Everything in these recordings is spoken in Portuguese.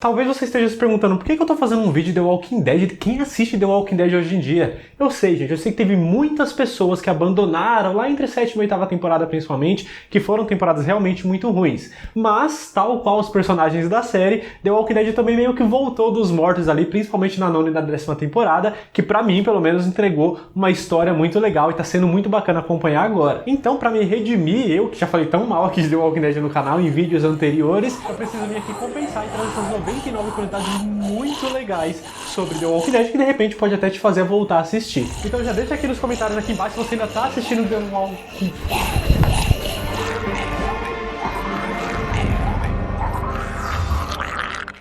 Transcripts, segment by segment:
Talvez você esteja se perguntando por que eu tô fazendo um vídeo de The Walking Dead, quem assiste The Walking Dead hoje em dia? Eu sei, gente, eu sei que teve muitas pessoas que abandonaram lá entre a 7ª e 8ª temporada principalmente, que foram temporadas realmente muito ruins. Mas, tal qual os personagens da série, The Walking Dead também meio que voltou dos mortos ali, principalmente na 9ª e na 10ª temporada, que pra mim, pelo menos, entregou uma história muito legal e tá sendo muito bacana acompanhar agora. Então, pra me redimir, eu que já falei tão mal aqui de The Walking Dead no canal em vídeos anteriores, eu preciso vir aqui compensar e trazer essas 99 curiosidades muito legais sobre The Walking Dead que de repente pode até te fazer voltar a assistir. Então já deixa aqui nos comentários aqui embaixo se você ainda tá assistindo The Walking Dead.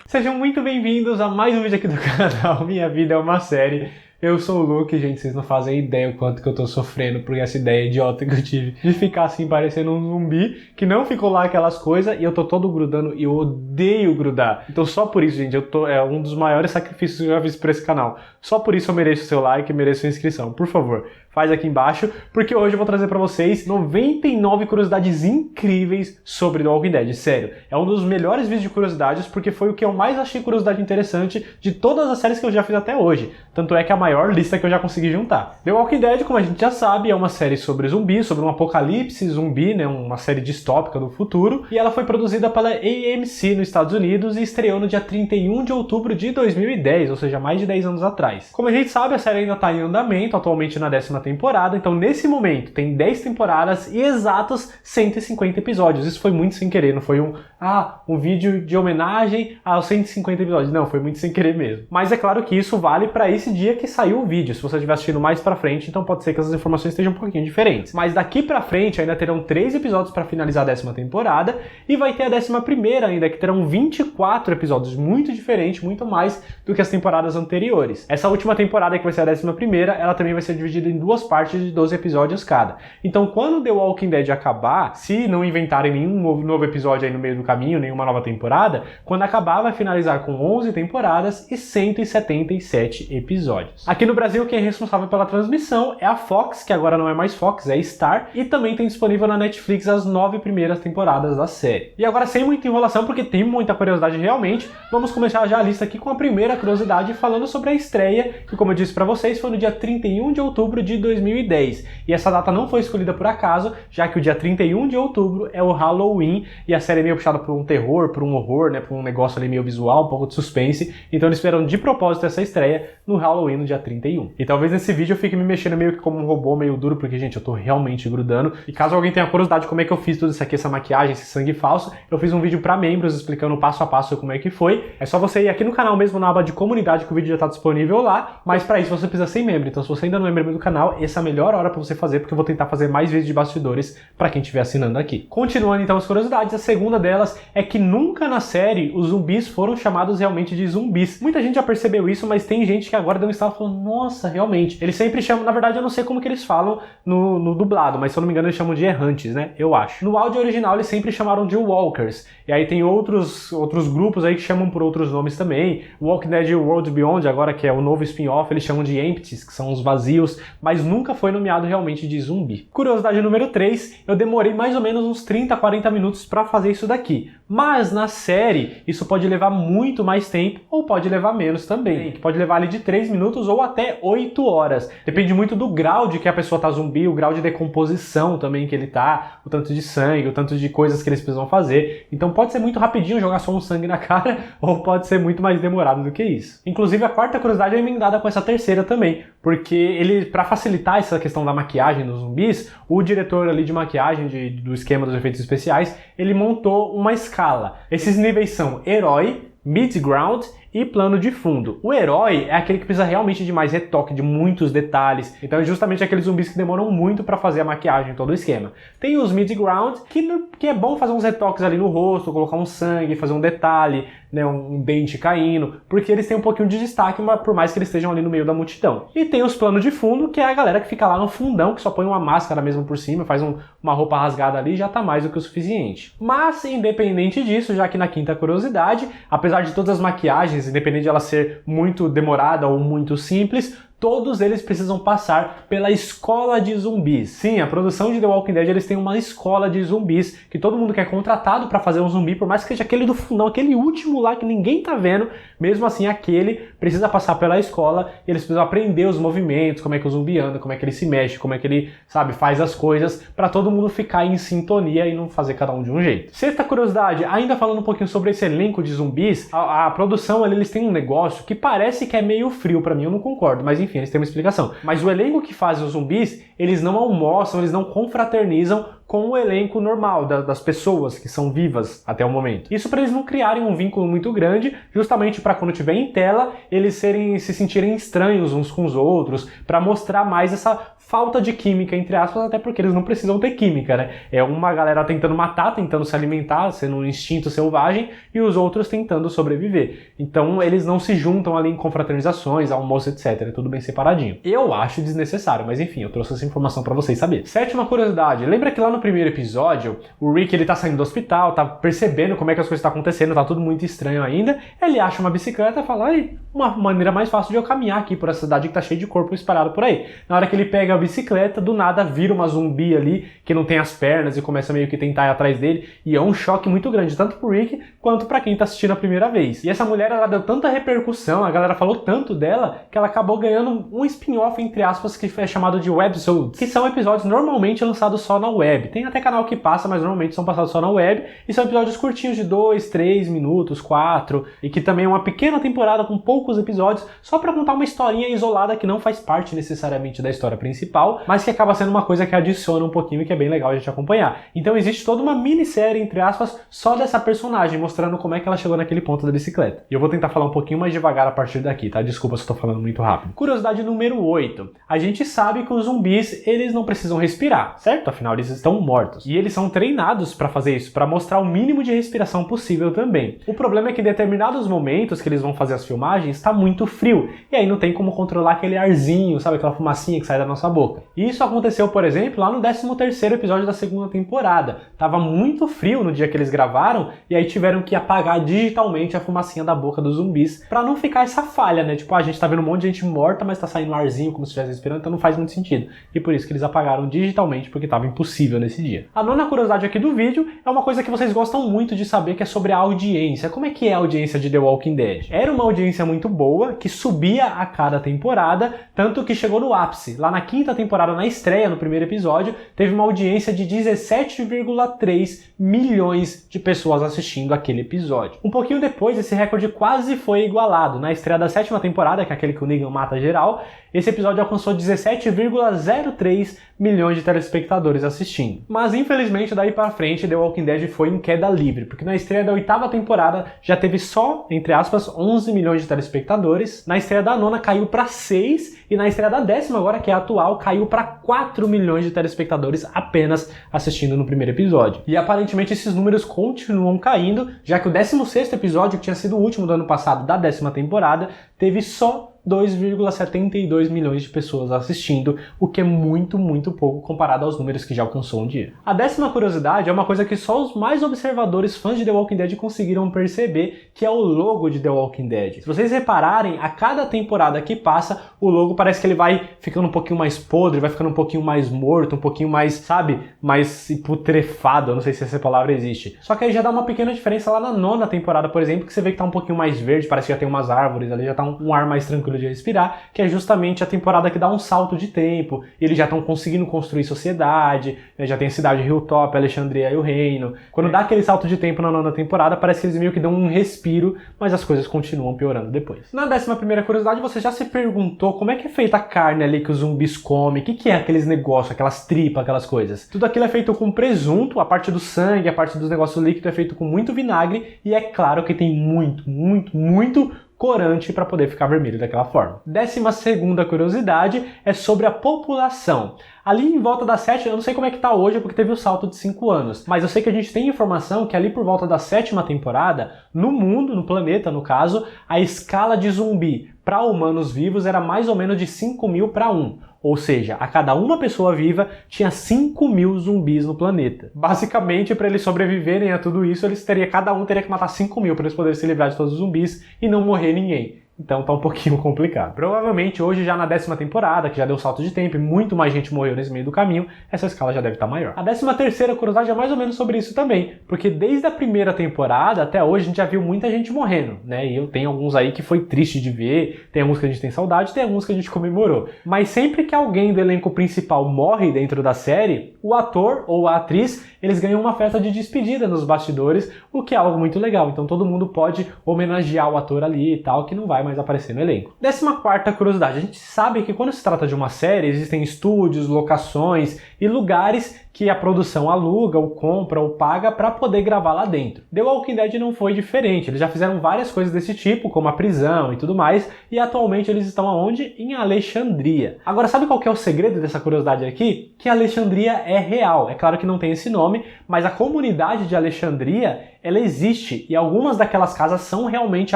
Sejam muito bem-vindos a mais um vídeo aqui do canal Minha Vida é uma Série. Eu sou o Luke, gente, vocês não fazem ideia o quanto que eu tô sofrendo por essa ideia idiota que eu tive de ficar assim parecendo um zumbi, que não ficou lá aquelas coisas e eu tô todo grudando e eu odeio grudar. Então só por isso, gente, é um dos maiores sacrifícios que eu já fiz por esse canal. Só por isso eu mereço o seu like e mereço sua inscrição. Por favor, faz aqui embaixo, porque hoje eu vou trazer pra vocês 99 curiosidades incríveis sobre The Walking Dead. Sério, é um dos melhores vídeos de curiosidades porque foi o que eu mais achei curiosidade interessante de todas as séries que eu já fiz até hoje. Tanto é que a maior lista que eu já consegui juntar. The Walking Dead, como a gente já sabe, é uma série sobre zumbis, sobre um apocalipse zumbi, né, uma série distópica do futuro, e ela foi produzida pela AMC nos Estados Unidos e estreou no dia 31 de outubro de 2010, ou seja, mais de 10 anos atrás. Como a gente sabe, a série ainda está em andamento, atualmente na 10ª temporada, então nesse momento tem 10 temporadas e exatos 150 episódios. Isso foi muito sem querer, não foi um vídeo de homenagem aos 150 episódios, não, foi muito sem querer mesmo. Mas é claro que isso vale para esse dia que saiu o vídeo. Se você estiver assistindo mais pra frente, então pode ser que essas informações estejam um pouquinho diferentes. Mas daqui pra frente ainda terão 3 episódios para finalizar a 10ª temporada e vai ter a 11ª ainda, que terão 24 episódios, muito diferente, muito mais do que as temporadas anteriores. Essa última temporada, que vai ser a 11ª, ela também vai ser dividida em 2 partes de 12 episódios cada. Então quando The Walking Dead acabar, se não inventarem nenhum novo episódio aí no meio do caminho, nenhuma nova temporada, quando acabar vai finalizar com 11 temporadas e 177 episódios. Aqui no Brasil, quem é responsável pela transmissão é a Fox, que agora não é mais Fox, é Star, e também tem disponível na Netflix as 9 primeiras temporadas da série. E agora, sem muita enrolação, porque tem muita curiosidade realmente, vamos começar já a lista aqui com a primeira curiosidade, falando sobre a estreia, que como eu disse pra vocês, foi no dia 31 de outubro de 2010. E essa data não foi escolhida por acaso, já que o dia 31 de outubro é o Halloween, e a série é meio puxada por um terror, por um horror, né, por um negócio ali meio visual, um pouco de suspense, então eles fizeram de propósito essa estreia no Halloween, no dia 31. E talvez nesse vídeo eu fique me mexendo meio que como um robô, meio duro, porque, gente, eu tô realmente grudando. E caso alguém tenha curiosidade de como é que eu fiz tudo isso aqui, essa maquiagem, esse sangue falso, eu fiz um vídeo pra membros explicando passo a passo como é que foi. É só você ir aqui no canal mesmo, na aba de comunidade, que o vídeo já tá disponível lá. Mas pra isso você precisa ser membro. Então se você ainda não é membro do canal, essa é a melhor hora pra você fazer, porque eu vou tentar fazer mais vídeos de bastidores pra quem estiver assinando aqui. Continuando então as curiosidades, a segunda delas é que nunca na série os zumbis foram chamados realmente de zumbis. Muita gente já percebeu isso, mas tem gente que agora deu um estalo falando, nossa, realmente. Eles sempre chamam, na verdade eu não sei como que eles falam no dublado, mas se eu não me engano eles chamam de errantes, né? Eu acho. No áudio original eles sempre chamaram de walkers. E aí tem outros grupos aí que chamam por outros nomes também. Walking Dead World Beyond, agora que é o novo spin-off, eles chamam de empties, que são os vazios, mas nunca foi nomeado realmente de zumbi. Curiosidade número 3, eu demorei mais ou menos uns 30, 40 minutos pra fazer isso daqui. Mas na série isso pode levar muito mais tempo ou pode levar menos também. Que pode levar ali de 3 minutos ou até 8 horas. Depende muito do grau de que a pessoa tá zumbi, o grau de decomposição também que ele tá, o tanto de sangue, o tanto de coisas que eles precisam fazer. Então pode ser muito rapidinho jogar só um sangue na cara ou pode ser muito mais demorado do que isso. Inclusive a quarta curiosidade é emendada com essa terceira também, porque ele, para facilitar essa questão da maquiagem dos zumbis, o diretor ali de maquiagem do esquema dos efeitos especiais, ele montou uma escala. Esses níveis são herói, mid-ground e plano de fundo. O herói é aquele que precisa realmente de mais retoque, de muitos detalhes. Então é justamente aqueles zumbis que demoram muito para fazer a maquiagem, todo o esquema. Tem os mid-ground, que é bom fazer uns retoques ali no rosto, colocar um sangue, fazer um detalhe, né, um dente caindo, porque eles têm um pouquinho de destaque, mas por mais que eles estejam ali no meio da multidão. E tem os planos de fundo, que é a galera que fica lá no fundão, que só põe uma máscara mesmo por cima, faz uma roupa rasgada ali, já tá mais do que o suficiente. Mas, independente disso, já que na quinta curiosidade, apesar de todas as maquiagens, independente de ela ser muito demorada ou muito simples, todos eles precisam passar pela escola de zumbis. Sim, a produção de The Walking Dead, eles têm uma escola de zumbis, que todo mundo que é contratado pra fazer um zumbi, por mais que seja aquele do fundão, aquele último lá que ninguém tá vendo, mesmo assim aquele precisa passar pela escola e eles precisam aprender os movimentos, como é que o zumbi anda, como é que ele se mexe, como é que ele, sabe, faz as coisas, pra todo mundo ficar em sintonia e não fazer cada um de um jeito. Sexta curiosidade, ainda falando um pouquinho sobre esse elenco de zumbis, a produção, eles têm um negócio que parece que é meio frio pra mim, eu não concordo, mas enfim, eles têm uma explicação. Mas o elenco que faz os zumbis, eles não almoçam, eles não confraternizam com o elenco normal das pessoas que são vivas até o momento. Isso para eles não criarem um vínculo muito grande, justamente para quando tiver em tela, eles se sentirem estranhos uns com os outros, para mostrar mais essa falta de química, entre aspas, até porque eles não precisam ter química, né? É uma galera tentando matar, tentando se alimentar, sendo um instinto selvagem, e os outros tentando sobreviver. Então eles não se juntam ali em confraternizações, almoço, etc. É tudo bem separadinho. Eu acho desnecessário, mas enfim, eu trouxe essa informação para vocês saberem. Sétima curiosidade, lembra que lá no primeiro episódio, o Rick ele tá saindo do hospital, tá percebendo como é que as coisas estão acontecendo, tá tudo muito estranho ainda, ele acha uma bicicleta e fala, ai, uma maneira mais fácil de eu caminhar aqui por essa cidade que tá cheia de corpo espalhado por aí. Na hora que ele pega a bicicleta, do nada vira uma zumbi ali, que não tem as pernas e começa meio que tentar ir atrás dele, e é um choque muito grande, tanto pro Rick, quanto pra quem tá assistindo a primeira vez. E essa mulher, ela deu tanta repercussão, a galera falou tanto dela, que ela acabou ganhando um spin-off, entre aspas, que é chamado de Webzodes, que são episódios normalmente lançados só na web. Tem até canal que passa, mas normalmente são passados só na web, e são episódios curtinhos de 2, 3 minutos, 4, e que também é uma pequena temporada com poucos episódios, só pra contar uma historinha isolada que não faz parte necessariamente da história principal, mas que acaba sendo uma coisa que adiciona um pouquinho e que é bem legal a gente acompanhar. Então existe toda uma minissérie, entre aspas, só dessa personagem, mostrando como é que ela chegou naquele ponto da bicicleta. E eu vou tentar falar um pouquinho mais devagar a partir daqui, tá? Desculpa se eu tô falando muito rápido. Curiosidade número 8. A gente sabe que os zumbis, eles não precisam respirar, certo? Afinal, eles estão mortos. E eles são treinados pra fazer isso, pra mostrar o mínimo de respiração possível também. O problema é que em determinados momentos que eles vão fazer as filmagens, tá muito frio. E aí não tem como controlar aquele arzinho, sabe? Aquela fumacinha que sai da nossa boca. E isso aconteceu, por exemplo, lá no 13º episódio da segunda temporada. Tava muito frio no dia que eles gravaram, e aí tiveram que apagar digitalmente a fumacinha da boca dos zumbis, pra não ficar essa falha, né? Tipo, a gente tá vendo um monte de gente morta, mas tá saindo arzinho como se estivesse respirando, então não faz muito sentido. E por isso que eles apagaram digitalmente, porque tava impossível nesse dia. A nona curiosidade aqui do vídeo é uma coisa que vocês gostam muito de saber, que é sobre a audiência. Como é que é a audiência de The Walking Dead? Era uma audiência muito boa, que subia a cada temporada, tanto que chegou no ápice. Lá na quinta temporada, na estreia, no primeiro episódio, teve uma audiência de 17,3 milhões de pessoas assistindo aquele episódio. Um pouquinho depois, esse recorde quase foi igualado. Na estreia da sétima temporada, que é aquele que o Negan mata geral, esse episódio alcançou 17,03 milhões de telespectadores assistindo. Mas infelizmente daí pra frente The Walking Dead foi em queda livre, porque na estreia da oitava temporada já teve só, entre aspas, 11 milhões de telespectadores, na estreia da nona caiu pra 6 e na estreia da décima agora, que é a atual, caiu pra 4 milhões de telespectadores apenas assistindo no primeiro episódio. E aparentemente esses números continuam caindo, já que o 16º episódio, que tinha sido o último do ano passado da décima temporada, teve só 2,72 milhões de pessoas assistindo, o que é muito, muito pouco comparado aos números que já alcançou um dia. A décima curiosidade é uma coisa que só os mais observadores fãs de The Walking Dead conseguiram perceber, que é o logo de The Walking Dead. Se vocês repararem, a cada temporada que passa, o logo parece que ele vai ficando um pouquinho mais podre, vai ficando um pouquinho mais morto, um pouquinho mais, sabe, mais putrefado, eu não sei se essa palavra existe. Só que aí já dá uma pequena diferença lá na nona temporada, por exemplo, que você vê que tá um pouquinho mais verde, parece que já tem umas árvores ali, já tá um ar mais tranquilo de respirar, que é justamente a temporada que dá um salto de tempo, e eles já estão conseguindo construir sociedade, né? Já tem a cidade de Hilltop, Alexandria e o Reino. Quando dá aquele salto de tempo na nona temporada, parece que eles meio que dão um respiro, mas as coisas continuam piorando depois. Na 11ª curiosidade, você já se perguntou como é que é feita a carne ali que os zumbis comem? O que é aqueles negócios, aquelas tripas, aquelas coisas? Tudo aquilo é feito com presunto, a parte do sangue, a parte dos negócios líquidos é feito com muito vinagre, e é claro que tem muito corante para poder ficar vermelho daquela forma. 12ª curiosidade é sobre a população. Ali em volta da 7, eu não sei como é que tá hoje, porque teve o salto de 5 anos, mas eu sei que a gente tem informação que ali por volta da 7ª temporada, no mundo, no planeta no caso, a escala de zumbi para humanos vivos era mais ou menos de 5.000 para 1. Ou seja, a cada uma pessoa viva tinha 5.000 zumbis no planeta. Basicamente, para eles sobreviverem a tudo isso, cada um teria que matar 5.000 para eles poderem se livrar de todos os zumbis e não morrer ninguém. Então tá um pouquinho complicado. Provavelmente hoje já na 10ª temporada, que já deu salto de tempo e muito mais gente morreu nesse meio do caminho, essa escala já deve estar maior. A 13ª curiosidade é mais ou menos sobre isso também, porque desde a primeira temporada até hoje a gente já viu muita gente morrendo, né? E eu tenho alguns aí que foi triste de ver, tem alguns que a gente tem saudade, tem alguns que a gente comemorou. Mas sempre que alguém do elenco principal morre dentro da série, o ator ou a atriz, eles ganham uma festa de despedida nos bastidores, o que é algo muito legal. Então todo mundo pode homenagear o ator ali e tal, que não vai mais aparecer no elenco. 14ª curiosidade. A gente sabe que quando se trata de uma série, existem estúdios, locações e lugares que a produção aluga, ou compra, ou paga para poder gravar lá dentro. The Walking Dead não foi diferente. Eles já fizeram várias coisas desse tipo, como a prisão e tudo mais, e atualmente eles estão aonde? Em Alexandria. Agora, sabe qual que é o segredo dessa curiosidade aqui? Que Alexandria é real. É claro que não tem esse nome, mas a comunidade de Alexandria, ela existe, e algumas daquelas casas são realmente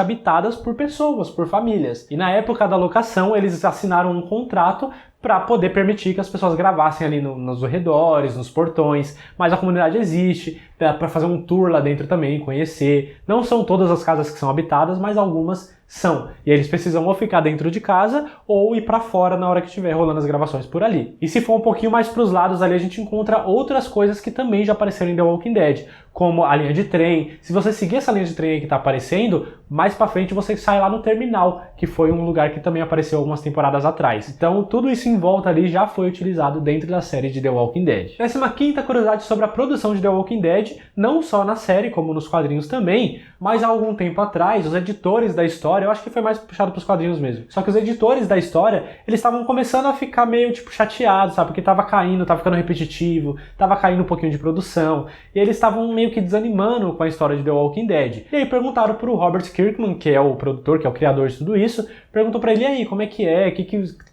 habitadas por pessoas, por famílias. E na época da locação, eles assinaram um contrato para poder permitir que as pessoas gravassem ali nos arredores, nos portões, mas a comunidade existe, dá para fazer um tour lá dentro também, conhecer. Não são todas as casas que são habitadas, mas algumas são. E aí eles precisam ou ficar dentro de casa ou ir para fora na hora que estiver rolando as gravações por ali. E se for um pouquinho mais para os lados ali, a gente encontra outras coisas que também já apareceram em The Walking Dead, como a linha de trem. Se você seguir essa linha de trem aí que está aparecendo, mais para frente você sai lá no terminal, que foi um lugar que também apareceu algumas temporadas atrás. Então tudo isso em volta ali já foi utilizado dentro da série de The Walking Dead. 15ª curiosidade sobre a produção de The Walking Dead, não só na série, como nos quadrinhos também, mas há algum tempo atrás, os editores da história, eu acho que foi mais puxado para os quadrinhos mesmo, só que os editores da história, eles estavam começando a ficar meio tipo chateados, sabe, porque tava caindo, tava ficando repetitivo, tava caindo um pouquinho de produção, e eles estavam meio que desanimando com a história de The Walking Dead. E aí perguntaram pro Robert Kirkman, que é o produtor, que é o criador de tudo isso, perguntou pra ele, e aí, como é que é,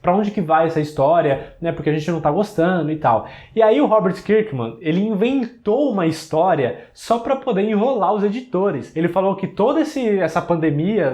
pra onde que vai essa história, né, porque a gente não tá gostando e tal. E aí o Robert Kirkman, ele inventou uma história só pra poder enrolar os editores. Ele falou que toda essa pandemia,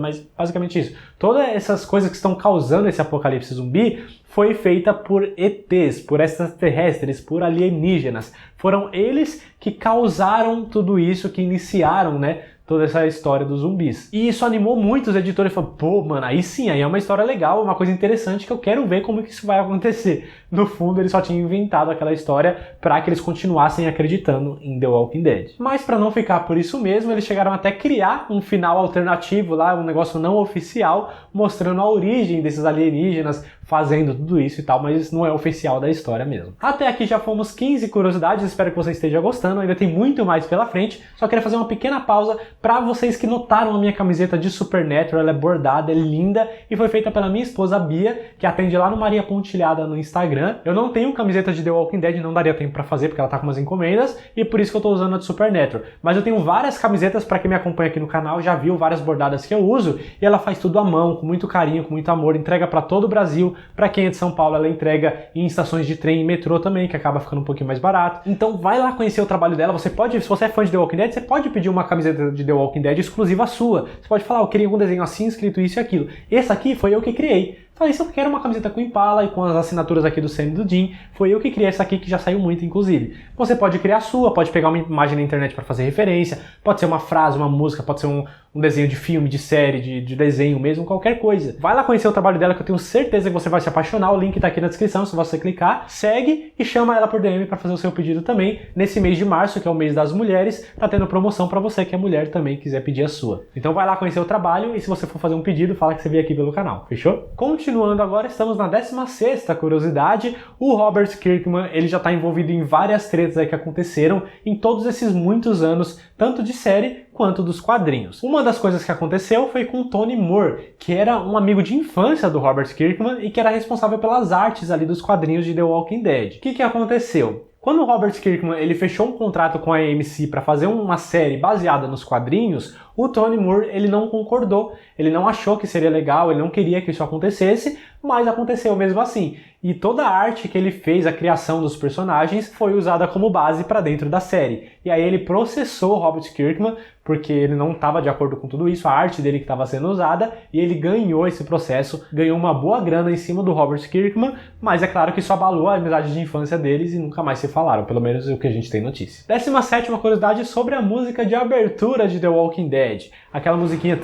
mas basicamente isso, todas essas coisas que estão causando esse apocalipse zumbi foi feita por ETs, por extraterrestres, por alienígenas. Foram eles que causaram tudo isso, que iniciaram, né, toda essa história dos zumbis. E isso animou muito os editores, falaram, pô, mano, aí sim, aí é uma história legal, uma coisa interessante que eu quero ver como que isso vai acontecer. No fundo, eles só tinham inventado aquela história para que eles continuassem acreditando em The Walking Dead. Mas para não ficar por isso mesmo, eles chegaram até a criar um final alternativo lá, um negócio não oficial, mostrando a origem desses alienígenas, fazendo tudo isso e tal, mas isso não é oficial da história mesmo. Até aqui já fomos 15 curiosidades, espero que você esteja gostando, ainda tem muito mais pela frente, só queria fazer uma pequena pausa para vocês que notaram a minha camiseta de Supernatural, ela é bordada, é linda e foi feita pela minha esposa Bia, que atende lá no Maria Pontilhada no Instagram. Eu não tenho camiseta de The Walking Dead, não daria tempo para fazer porque ela tá com umas encomendas e por isso que eu tô usando a de Supernatural. Mas eu tenho várias camisetas, para quem me acompanha aqui no canal já viu várias bordadas que eu uso e ela faz tudo à mão, com muito carinho, com muito amor, entrega para todo o Brasil. Para quem é de São Paulo, ela entrega em estações de trem e metrô também, que acaba ficando um pouquinho mais barato. Então vai lá conhecer o trabalho dela, você pode, se você é fã de The Walking Dead, você pode pedir uma camiseta de The Walking Dead exclusiva sua. Você pode falar, eu queria um desenho assim, escrito isso e aquilo. Esse aqui foi eu que criei. Falei, se eu quero uma camiseta com Impala e com as assinaturas aqui do Sam e do Jim, foi eu que criei essa aqui, que já saiu muito, inclusive. Você pode criar a sua, pode pegar uma imagem na internet para fazer referência, pode ser uma frase, uma música, pode ser um desenho de filme, de série, de desenho mesmo, qualquer coisa. Vai lá conhecer o trabalho dela, que eu tenho certeza que você vai se apaixonar, o link tá aqui na descrição, se você clicar, segue e chama ela por DM para fazer o seu pedido também. Nesse mês de março, que é o mês das mulheres, tá tendo promoção para você que é mulher também, quiser pedir a sua. Então vai lá conhecer o trabalho e se você for fazer um pedido, fala que você veio aqui pelo canal, fechou? Continuando agora, estamos na 16ª curiosidade. O Robert Kirkman, ele já está envolvido em várias tretas aí que aconteceram em todos esses muitos anos, tanto de série quanto dos quadrinhos. Uma das coisas que aconteceu foi com o Tony Moore, que era um amigo de infância do Robert Kirkman e que era responsável pelas artes ali dos quadrinhos de The Walking Dead. O que aconteceu? Quando o Robert Kirkman ele fechou um contrato com a AMC para fazer uma série baseada nos quadrinhos, o Tony Moore ele não concordou, ele não achou que seria legal, ele não queria que isso acontecesse, mas aconteceu mesmo assim. E toda a arte que ele fez, a criação dos personagens, foi usada como base para dentro da série. E aí ele processou o Robert Kirkman porque ele não estava de acordo com tudo isso, a arte dele que estava sendo usada, e ele ganhou esse processo, ganhou uma boa grana em cima do Robert Kirkman, mas é claro que isso abalou a amizade de infância deles e nunca mais se falaram, pelo menos é o que a gente tem notícia. 17ª curiosidade sobre a música de abertura de The Walking Dead, aquela musiquinha...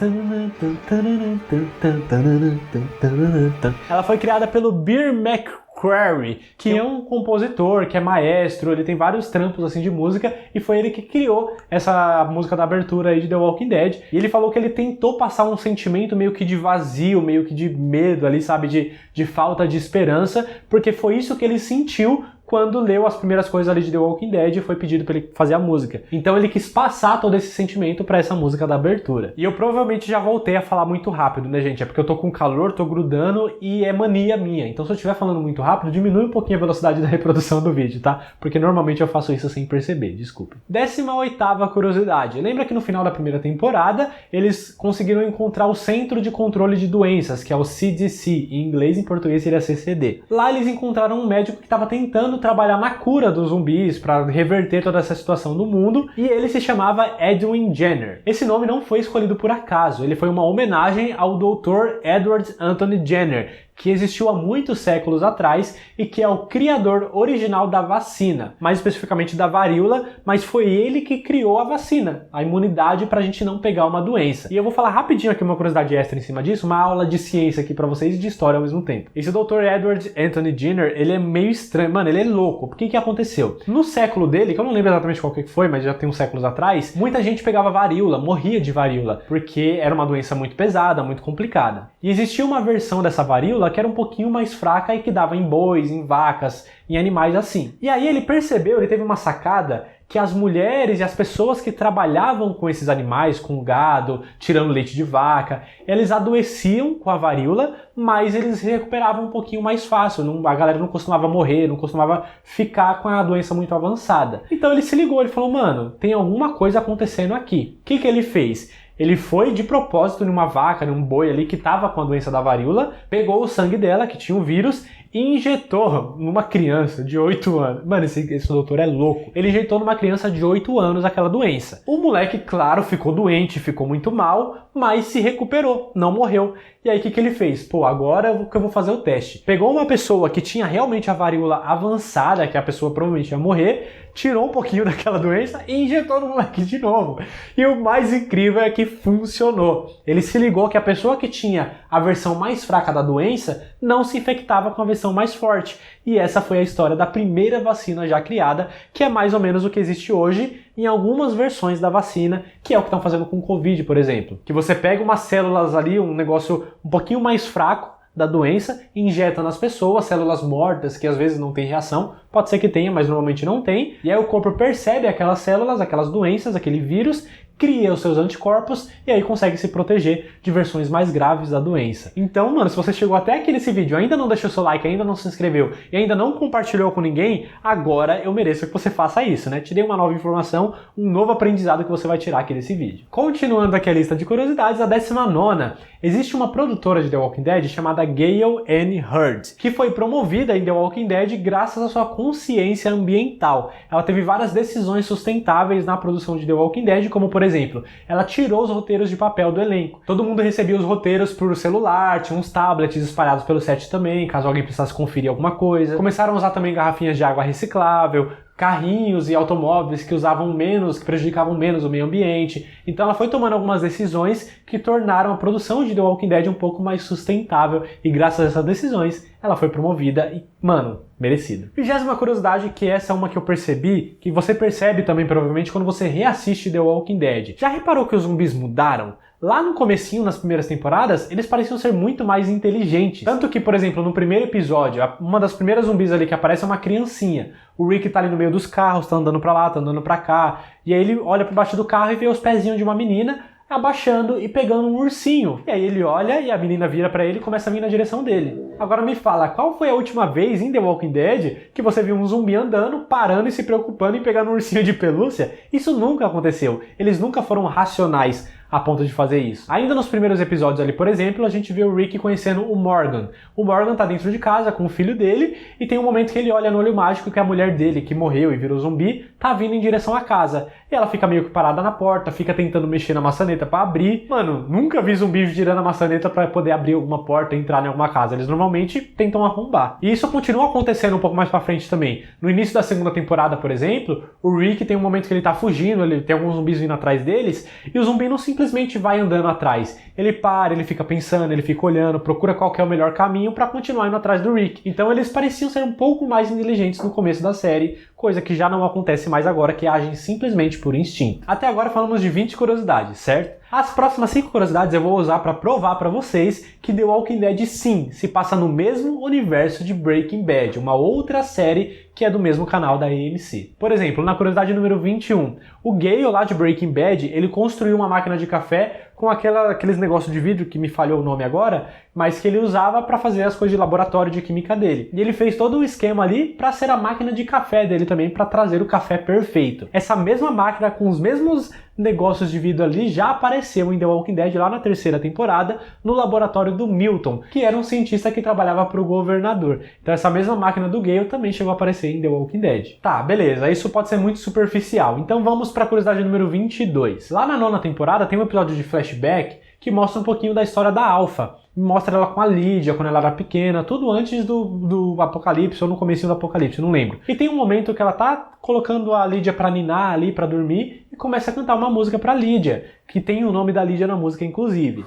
Ela foi criada pelo Bear McCreary, que é um compositor, que é maestro, ele tem vários trampos assim de música, e foi ele que criou essa música da abertura aí de The Walking Dead. E ele falou que ele tentou passar um sentimento meio que de vazio, meio que de medo ali, sabe, de falta de esperança, porque foi isso que ele sentiu quando leu as primeiras coisas ali de The Walking Dead e foi pedido pra ele fazer a música. Então ele quis passar todo esse sentimento pra essa música da abertura. E eu provavelmente já voltei a falar muito rápido, né, gente? É porque eu tô com calor, tô grudando e é mania minha. Então se eu estiver falando muito rápido, diminui um pouquinho a velocidade da reprodução do vídeo, tá? Porque normalmente eu faço isso sem perceber, desculpe. 18ª curiosidade. Lembra que no final da primeira temporada, eles conseguiram encontrar o Centro de Controle de Doenças, que é o CDC, em inglês, em português seria CCD. Lá eles encontraram um médico que estava tentando trabalhar na cura dos zumbis para reverter toda essa situação do mundo, e ele se chamava Edwin Jenner. Esse nome não foi escolhido por acaso, ele foi uma homenagem ao Dr. Edward Anthony Jenner, que existiu há muitos séculos atrás e que é o criador original da vacina, mais especificamente da varíola, mas foi ele que criou a vacina, a imunidade para a gente não pegar uma doença. E eu vou falar rapidinho aqui uma curiosidade extra em cima disso, uma aula de ciência aqui para vocês e de história ao mesmo tempo. Esse Dr. Edward Anthony Jenner, ele é meio estranho, mano, ele é louco. Por que aconteceu? No século dele, que eu não lembro exatamente qual que foi, mas já tem uns séculos atrás, muita gente pegava varíola, morria de varíola, porque era uma doença muito pesada, muito complicada. E existia uma versão dessa varíola que era um pouquinho mais fraca e que dava em bois, em vacas, em animais assim. E aí ele percebeu, ele teve uma sacada, que as mulheres e as pessoas que trabalhavam com esses animais, com gado, tirando leite de vaca, eles adoeciam com a varíola, mas eles se recuperavam um pouquinho mais fácil. A galera não costumava morrer, não costumava ficar com a doença muito avançada. Então ele se ligou, ele falou, mano, tem alguma coisa acontecendo aqui. O que ele fez? Ele foi de propósito numa vaca, num boi ali que estava com a doença da varíola, pegou o sangue dela, que tinha o vírus, e injetou numa criança de 8 anos. Mano, esse doutor é louco. Ele injetou numa criança de 8 anos aquela doença. O moleque, claro, ficou doente, ficou muito mal, mas se recuperou, não morreu. E aí o que ele fez? Pô, agora eu vou fazer o teste. Pegou uma pessoa que tinha realmente a varíola avançada, que a pessoa provavelmente ia morrer, tirou um pouquinho daquela doença e injetou no moleque de novo. E o mais incrível é que funcionou. Ele se ligou que a pessoa que tinha a versão mais fraca da doença não se infectava com a versão mais forte. E essa foi a história da primeira vacina já criada, que é mais ou menos o que existe hoje em algumas versões da vacina, que é o que estão fazendo com o Covid, por exemplo. Que você pega umas células ali, um negócio um pouquinho mais fraco da doença, injeta nas pessoas, células mortas que às vezes não tem reação, pode ser que tenha, mas normalmente não tem, e aí o corpo percebe aquelas células, aquelas doenças, aquele vírus, cria os seus anticorpos e aí consegue se proteger de versões mais graves da doença. Então, mano, se você chegou até aqui nesse vídeo, ainda não deixou seu like, ainda não se inscreveu e ainda não compartilhou com ninguém, agora eu mereço que você faça isso, né? Te dei uma nova informação, um novo aprendizado que você vai tirar aqui desse vídeo. Continuando aqui a lista de curiosidades, a 19ª, existe uma produtora de The Walking Dead chamada Gale Anne Hurd, que foi promovida em The Walking Dead graças à sua consciência ambiental. Ela teve várias decisões sustentáveis na produção de The Walking Dead, como por exemplo, ela tirou os roteiros de papel do elenco. Todo mundo recebia os roteiros por celular, tinha uns tablets espalhados pelo set também, caso alguém precisasse conferir alguma coisa. Começaram a usar também garrafinhas de água reciclável, carrinhos e automóveis que usavam menos, que prejudicavam menos o meio ambiente. Então ela foi tomando algumas decisões que tornaram a produção de The Walking Dead um pouco mais sustentável e graças a essas decisões ela foi promovida e, mano, merecido. 20ª curiosidade, que essa é uma que eu percebi, que você percebe também provavelmente quando você reassiste The Walking Dead. Já reparou que os zumbis mudaram? Lá no comecinho, nas primeiras temporadas, eles pareciam ser muito mais inteligentes. Tanto que, por exemplo, no primeiro episódio, uma das primeiras zumbis ali que aparece é uma criancinha. O Rick tá ali no meio dos carros, tá andando pra lá, tá andando pra cá. E aí ele olha por baixo do carro e vê os pezinhos de uma menina abaixando e pegando um ursinho. E aí ele olha e a menina vira pra ele e começa a vir na direção dele. Agora me fala, qual foi a última vez em The Walking Dead que você viu um zumbi andando, parando e se preocupando em pegar um ursinho de pelúcia? Isso nunca aconteceu. Eles nunca foram racionais. a ponto de fazer isso. Ainda nos primeiros episódios ali, por exemplo, a gente vê o Rick conhecendo o Morgan. O Morgan tá dentro de casa com o filho dele e tem um momento que ele olha no olho mágico que a mulher dele, que morreu e virou zumbi, tá vindo em direção à casa. E ela fica meio que parada na porta, fica tentando mexer na maçaneta pra abrir. Mano, nunca vi zumbi girando a maçaneta pra poder abrir alguma porta e entrar em alguma casa. Eles normalmente tentam arrombar. E isso continua acontecendo um pouco mais pra frente também. No início da segunda temporada, por exemplo, o Rick tem um momento que ele tá fugindo, ele tem alguns zumbis vindo atrás deles, e o zumbi não simplesmente vai andando atrás. Ele para, ele fica pensando, ele fica olhando, procura qual que é o melhor caminho pra continuar indo atrás do Rick. Então eles pareciam ser um pouco mais inteligentes no começo da série, coisa que já não acontece mais agora, que agem simplesmente por instinto. Até agora falamos de 20 curiosidades, certo? As próximas 5 curiosidades eu vou usar para provar para vocês que The Walking Dead sim se passa no mesmo universo de Breaking Bad, uma outra série que é do mesmo canal da AMC. Por exemplo, na curiosidade número 21, o Gale lá de Breaking Bad, ele construiu uma máquina de café com aqueles negócios de vidro que me falhou o nome agora, mas que ele usava para fazer as coisas de laboratório de química dele. E ele fez todo um esquema ali para ser a máquina de café dele também, para trazer o café perfeito. Essa mesma máquina com os mesmos negócios de vidro ali já apareceu em The Walking Dead lá na 3ª temporada, no laboratório do Milton, que era um cientista que trabalhava para o governador. Então essa mesma máquina do Gale também chegou a aparecer em The Walking Dead. Tá, beleza, isso pode ser muito superficial. Então vamos para a curiosidade número 22. Lá na 9ª temporada tem um episódio de flashback que mostra um pouquinho da história da Alpha. Mostra ela com a Lydia quando ela era pequena, tudo antes do apocalipse ou no comecinho do apocalipse, não lembro. E tem um momento que ela tá colocando a Lydia pra ninar ali, pra dormir, e começa a cantar uma música pra Lydia, que tem o nome da Lydia na música, inclusive.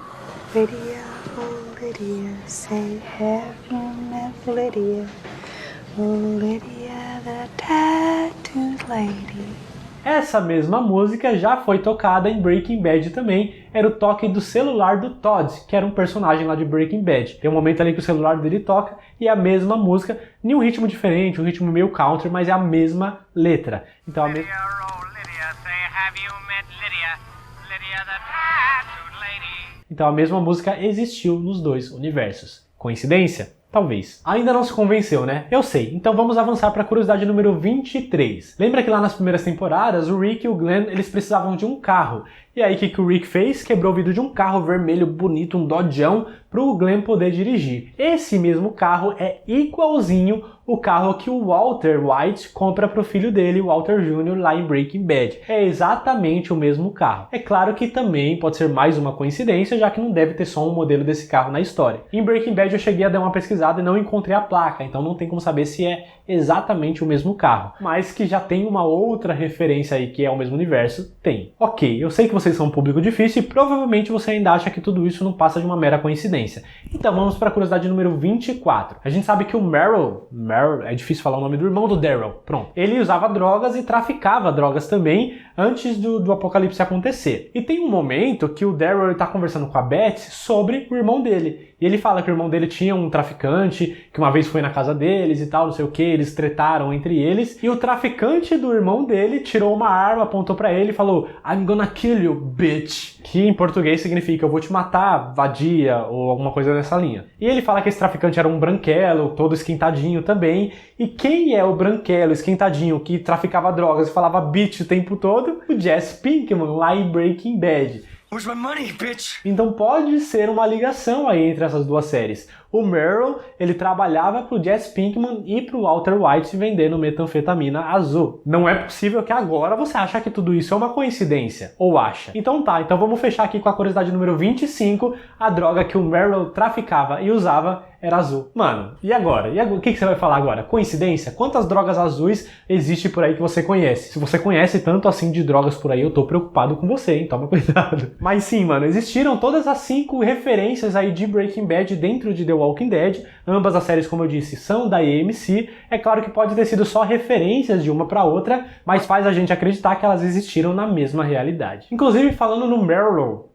Lydia, oh Lydia, say have you met Lydia? Oh Lydia, the tattooed lady. Essa mesma música já foi tocada em Breaking Bad também, era o toque do celular do Todd, que era um personagem lá de Breaking Bad. Tem um momento ali que o celular dele toca e é a mesma música, em um ritmo diferente, um ritmo meio country, mas é a mesma letra. Então a mesma... Então a mesma música existiu nos dois universos. Coincidência? Talvez. Ainda não se convenceu, né? Eu sei. Então vamos avançar para a curiosidade número 23. Lembra que lá nas primeiras temporadas, o Rick e o Glenn, eles precisavam de um carro. E aí o que o Rick fez? Quebrou o vidro de um carro vermelho bonito, um Dodgeão, para o Glenn poder dirigir. Esse mesmo carro é igualzinho o carro que o Walter White compra para o filho dele, o Walter Jr., lá em Breaking Bad. É exatamente o mesmo carro. É claro que também pode ser mais uma coincidência, já que não deve ter só um modelo desse carro na história. Em Breaking Bad eu cheguei a dar uma pesquisada e não encontrei a placa, então não tem como saber se é exatamente o mesmo carro. Mas que já tem uma outra referência aí que é o mesmo universo, tem. Ok, eu sei que vocês são um público difícil e provavelmente você ainda acha que tudo isso não passa de uma mera coincidência. Então vamos para a curiosidade número 24. A gente sabe que o Meryl, é difícil falar o nome do irmão do Daryl, pronto. Ele usava drogas e traficava drogas também antes do apocalipse acontecer. E tem um momento que o Daryl está conversando com a Beth sobre o irmão dele. E ele fala que o irmão dele tinha um traficante, que uma vez foi na casa deles e tal, não sei o que, eles tretaram entre eles. E o traficante do irmão dele tirou uma arma, apontou pra ele e falou I'm gonna kill you, bitch. Que em português significa eu vou te matar, vadia, ou alguma coisa dessa linha. E ele fala que esse traficante era um branquelo, todo esquentadinho também. E quem é o branquelo, esquentadinho, que traficava drogas e falava bitch o tempo todo? O Jesse Pinkman, lá em Breaking Bad. Where's my money, bitch? Então pode ser uma ligação aí entre essas duas séries. O Meryl, ele trabalhava pro Jesse Pinkman e pro Walter White vendendo metanfetamina azul. Não é possível que agora você ache que tudo isso é uma coincidência. Ou acha? Então tá, então vamos fechar aqui com a curiosidade número 25. A droga que o Meryl traficava e usava era azul. Mano, e agora? O que você vai falar agora? Coincidência? Quantas drogas azuis existe por aí que você conhece? Se você conhece tanto assim de drogas por aí, eu tô preocupado com você, hein? Toma cuidado. Mas sim, mano, existiram todas as 5 referências aí de Breaking Bad dentro de The Walking Dead. Ambas as séries, como eu disse, são da AMC. É claro que pode ter sido só referências de uma pra outra, mas faz a gente acreditar que elas existiram na mesma realidade. Inclusive, falando no Meryl,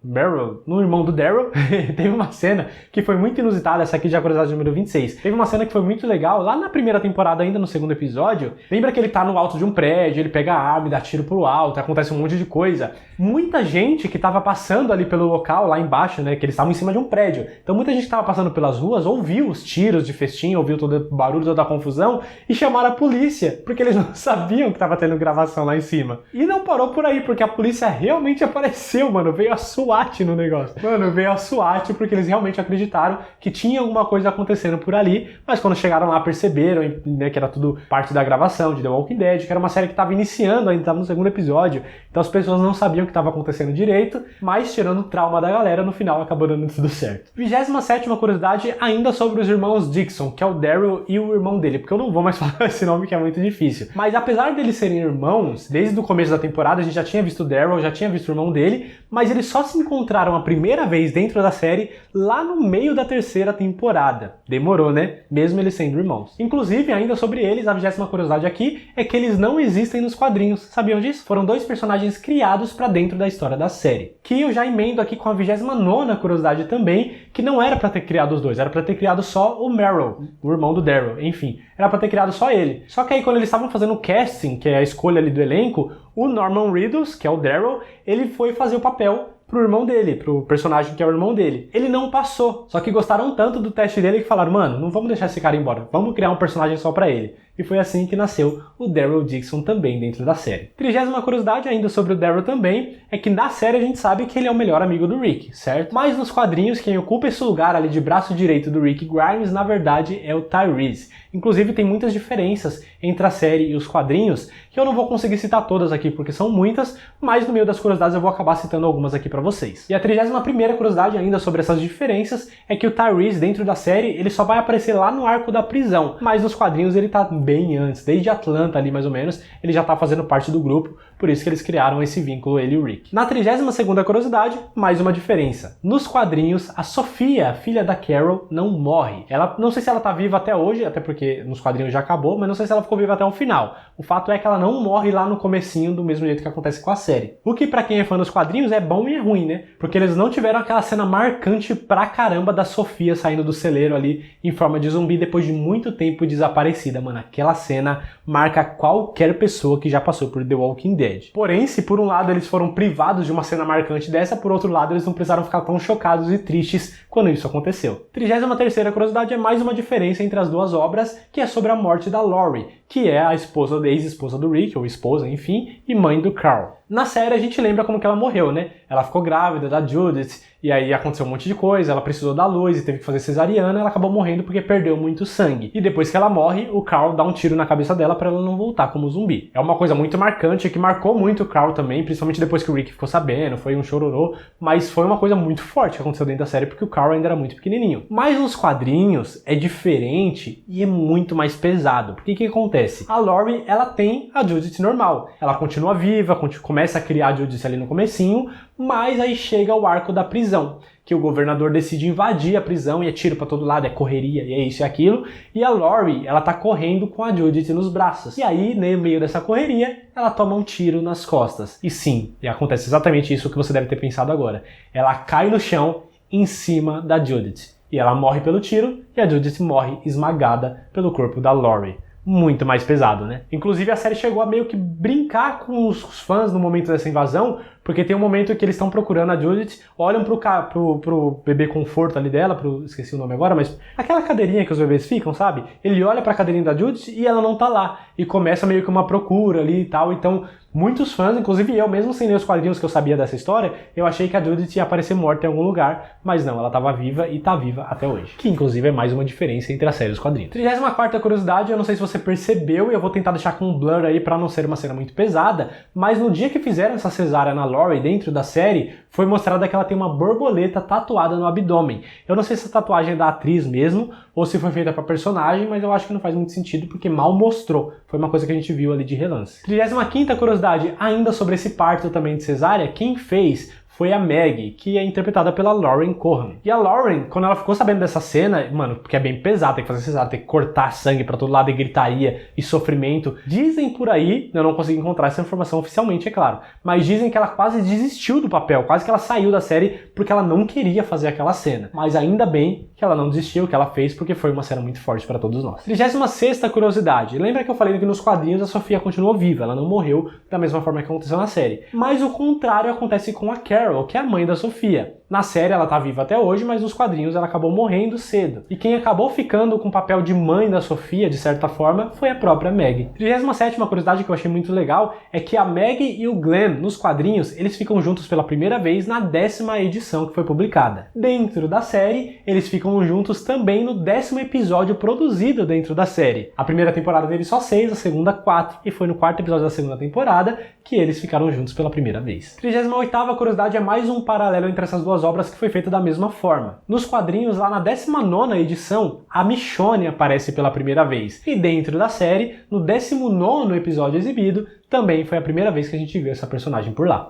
no irmão do Daryl, teve uma cena que foi muito inusitada, essa aqui já curiosidade número 26. Teve uma cena que foi muito legal, lá na primeira temporada, ainda no segundo episódio. Lembra que ele tá no alto de um prédio, ele pega a arma e dá tiro pro alto, acontece um monte de coisa. Muita gente que tava passando ali pelo local, lá embaixo, né, que eles estavam em cima de um prédio. Então muita gente que tava passando pelas ruas ouviu os tiros de festim, ouviu todo o barulho, toda a confusão e chamaram a polícia, porque eles não sabiam que tava tendo gravação lá em cima. E não parou por aí, porque a polícia realmente apareceu, mano, veio a SWAT no negócio. Mano, veio a SWAT porque eles realmente acreditaram que tinha alguma coisa acontecendo por ali, mas quando chegaram lá perceberam, né, que era tudo parte da gravação de The Walking Dead, que era uma série que tava iniciando, ainda tava no segundo episódio, então as pessoas não sabiam o que tava acontecendo direito, mas tirando o trauma da galera, no final acabou dando tudo certo. 27ª curiosidade, ainda sobre os irmãos Dixon, que é o Daryl e o irmão dele, porque eu não vou mais falar esse nome que é muito difícil. Mas apesar deles serem irmãos, desde o começo da temporada a gente já tinha visto o Daryl, já tinha visto o irmão dele, mas eles só se encontraram a primeira vez dentro da série lá no meio da terceira temporada. Demorou, né? Mesmo eles sendo irmãos. Inclusive, ainda sobre eles, a 20ª curiosidade aqui é que eles não existem nos quadrinhos. Sabiam disso? Foram dois personagens criados pra dentro da história da série. Que eu já emendo aqui com a 29ª curiosidade também, que não era pra ter criado os dois, era pra ter criado só o Meryl, o irmão do Daryl, enfim. Era pra ter criado só ele. Só que aí quando eles estavam fazendo o casting, que é a escolha ali do elenco, o Norman Reedus, que é o Daryl, ele foi fazer o papel pro irmão dele, pro personagem que é o irmão dele. Ele não passou, só que gostaram tanto do teste dele que falaram, mano, não vamos deixar esse cara embora, vamos criar um personagem só pra ele. E foi assim que nasceu o Daryl Dixon também dentro da série. 30ª curiosidade ainda sobre o Daryl também, é que na série a gente sabe que ele é o melhor amigo do Rick, certo? Mas nos quadrinhos quem ocupa esse lugar ali de braço direito do Rick Grimes, na verdade é o Tyrese. Inclusive tem muitas diferenças entre a série e os quadrinhos, que eu não vou conseguir citar todas aqui porque são muitas, mas no meio das curiosidades eu vou acabar citando algumas aqui pra vocês. E a 31ª curiosidade ainda sobre essas diferenças é que o Tyrese dentro da série, ele só vai aparecer lá no arco da prisão, mas nos quadrinhos ele tá bem antes, desde Atlanta ali mais ou menos, ele já tá fazendo parte do grupo, por isso que eles criaram esse vínculo, ele e o Rick. Na 32ª curiosidade, mais uma diferença. Nos quadrinhos, a Sofia, filha da Carol, não morre. Ela, não sei se ela tá viva até hoje, até porque nos quadrinhos já acabou, mas não sei se ela ficou viva até o final. O fato é que ela não morre lá no comecinho, do mesmo jeito que acontece com a série. O que pra quem é fã dos quadrinhos é bom e é ruim, né? Porque eles não tiveram aquela cena marcante pra caramba da Sofia saindo do celeiro ali em forma de zumbi depois de muito tempo desaparecida, mano. Aquela cena marca qualquer pessoa que já passou por The Walking Dead. Porém, se por um lado eles foram privados de uma cena marcante dessa, por outro lado eles não precisaram ficar tão chocados e tristes quando isso aconteceu. 33ª curiosidade é mais uma diferença entre as duas obras, que é sobre a morte da Lori, que é a esposa, ex-esposa do Rick, ou esposa, enfim, e mãe do Carl. Na série a gente lembra como que ela morreu, né? Ela ficou grávida da Judith, e aí aconteceu um monte de coisa, ela precisou da luz e teve que fazer cesariana, ela acabou morrendo porque perdeu muito sangue. E depois que ela morre, o Carl dá um tiro na cabeça dela pra ela não voltar como zumbi. É uma coisa muito marcante, que marcou muito o Carl também, principalmente depois que o Rick ficou sabendo, foi um chororô, mas foi uma coisa muito forte que aconteceu dentro da série porque o Carl ainda era muito pequenininho. Mas nos quadrinhos é diferente e é muito mais pesado. Porque o que acontece? A Lori, ela tem a Judith normal. Ela continua viva, começa a criar a Judith ali no comecinho, mas aí chega o arco da prisão, que o governador decide invadir a prisão e é tiro pra todo lado, é correria, e é isso e aquilo, e a Lori, ela tá correndo com a Judith nos braços. E aí, no meio dessa correria, ela toma um tiro nas costas. E sim, e acontece exatamente isso que você deve ter pensado agora. Ela cai no chão em cima da Judith. E ela morre pelo tiro, e a Judith morre esmagada pelo corpo da Lori. Muito mais pesado, né? Inclusive a série chegou a meio que brincar com os fãs no momento dessa invasão, porque tem um momento que eles estão procurando a Judith, olham pro bebê conforto ali dela, esqueci o nome agora, mas aquela cadeirinha que os bebês ficam, sabe? Ele olha pra cadeirinha da Judith e ela não tá lá, e começa meio que uma procura ali e tal, então muitos fãs, inclusive eu, mesmo sem ler os quadrinhos que eu sabia dessa história, eu achei que a Judith ia aparecer morta em algum lugar, mas não, ela estava viva e tá viva até hoje. Que inclusive é mais uma diferença entre a série e os quadrinhos. 34ª curiosidade, eu não sei se você percebeu, e eu vou tentar deixar com um blur aí pra não ser uma cena muito pesada, mas no dia que fizeram essa cesárea na Lori dentro da série, foi mostrada que ela tem uma borboleta tatuada no abdômen. Eu não sei se essa tatuagem é da atriz mesmo, ou se foi feita pra personagem, mas eu acho que não faz muito sentido, porque mal mostrou. Foi uma coisa que a gente viu ali de relance. 35ª curiosidade, ainda sobre esse parto também de cesárea, quem fez foi a Maggie, que é interpretada pela Lauren Cohan. E a Lauren, quando ela ficou sabendo dessa cena, mano, porque é bem pesado, tem que fazer cesar, tem que cortar sangue pra todo lado e gritaria e sofrimento. Dizem por aí, eu não consegui encontrar essa informação oficialmente, é claro, mas dizem que ela quase desistiu do papel, quase que ela saiu da série porque ela não queria fazer aquela cena. Mas ainda bem que ela não desistiu, que ela fez, porque foi uma cena muito forte para todos nós. 36ª curiosidade. Lembra que eu falei que nos quadrinhos a Sofia continuou viva, ela não morreu da mesma forma que aconteceu na série. Mas o contrário acontece com a Carol, que é a mãe da Sofia. Na série ela tá viva até hoje, mas nos quadrinhos ela acabou morrendo cedo. E quem acabou ficando com o papel de mãe da Sofia, de certa forma, foi a própria Maggie. 37ª curiosidade que eu achei muito legal é que a Maggie e o Glenn, nos quadrinhos, eles ficam juntos pela primeira vez na 10ª edição que foi publicada. Dentro da série, eles ficam juntos também no 10º episódio produzido dentro da série. A primeira temporada teve só 6, a segunda 4, e foi no 4º episódio da segunda temporada que eles ficaram juntos pela primeira vez. 38ª curiosidade é mais um paralelo entre essas duas obras que foi feita da mesma forma. Nos quadrinhos, lá na 19ª edição, a Michonne aparece pela primeira vez. E dentro da série, no 19º episódio exibido, também foi a primeira vez que a gente viu essa personagem por lá.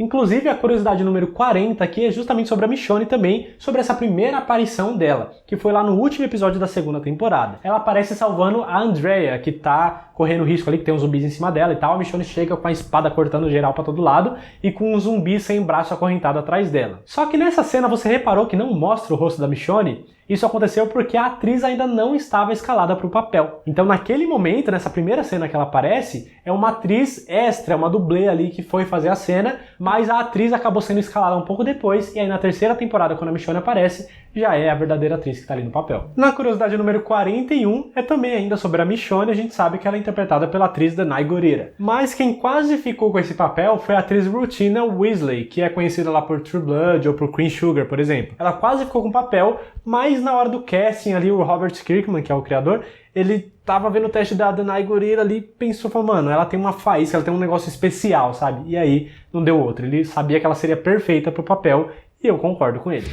Inclusive, a curiosidade número 40 aqui é justamente sobre a Michonne também, sobre essa primeira aparição dela, que foi lá no último episódio da segunda temporada. Ela aparece salvando a Andrea, que tá correndo risco ali, que tem uns zumbis em cima dela e tal. A Michonne chega com a espada cortando geral pra todo lado e com um zumbi sem braço acorrentado atrás dela. Só que nessa cena você reparou que não mostra o rosto da Michonne? Isso aconteceu porque a atriz ainda não estava escalada para o papel. Então naquele momento, nessa primeira cena que ela aparece, é uma atriz extra, uma dublê ali que foi fazer a cena, mas a atriz acabou sendo escalada um pouco depois, e aí na terceira temporada, quando a Michonne aparece, já é a verdadeira atriz que está ali no papel. Na curiosidade número 41, é também ainda sobre a Michonne, a gente sabe que ela é interpretada pela atriz Danai Gurira. Mas quem quase ficou com esse papel foi a atriz Rutina Weasley, que é conhecida lá por True Blood ou por Queen Sugar, por exemplo. Ela quase ficou com o papel, mas na hora do casting ali, o Robert Kirkman, que é o criador, ele tava vendo o teste da Danai Gurira ali, pensou, falou, mano, ela tem uma faísca, ela tem um negócio especial, sabe? E aí, não deu outro. Ele sabia que ela seria perfeita pro papel, e eu concordo com ele.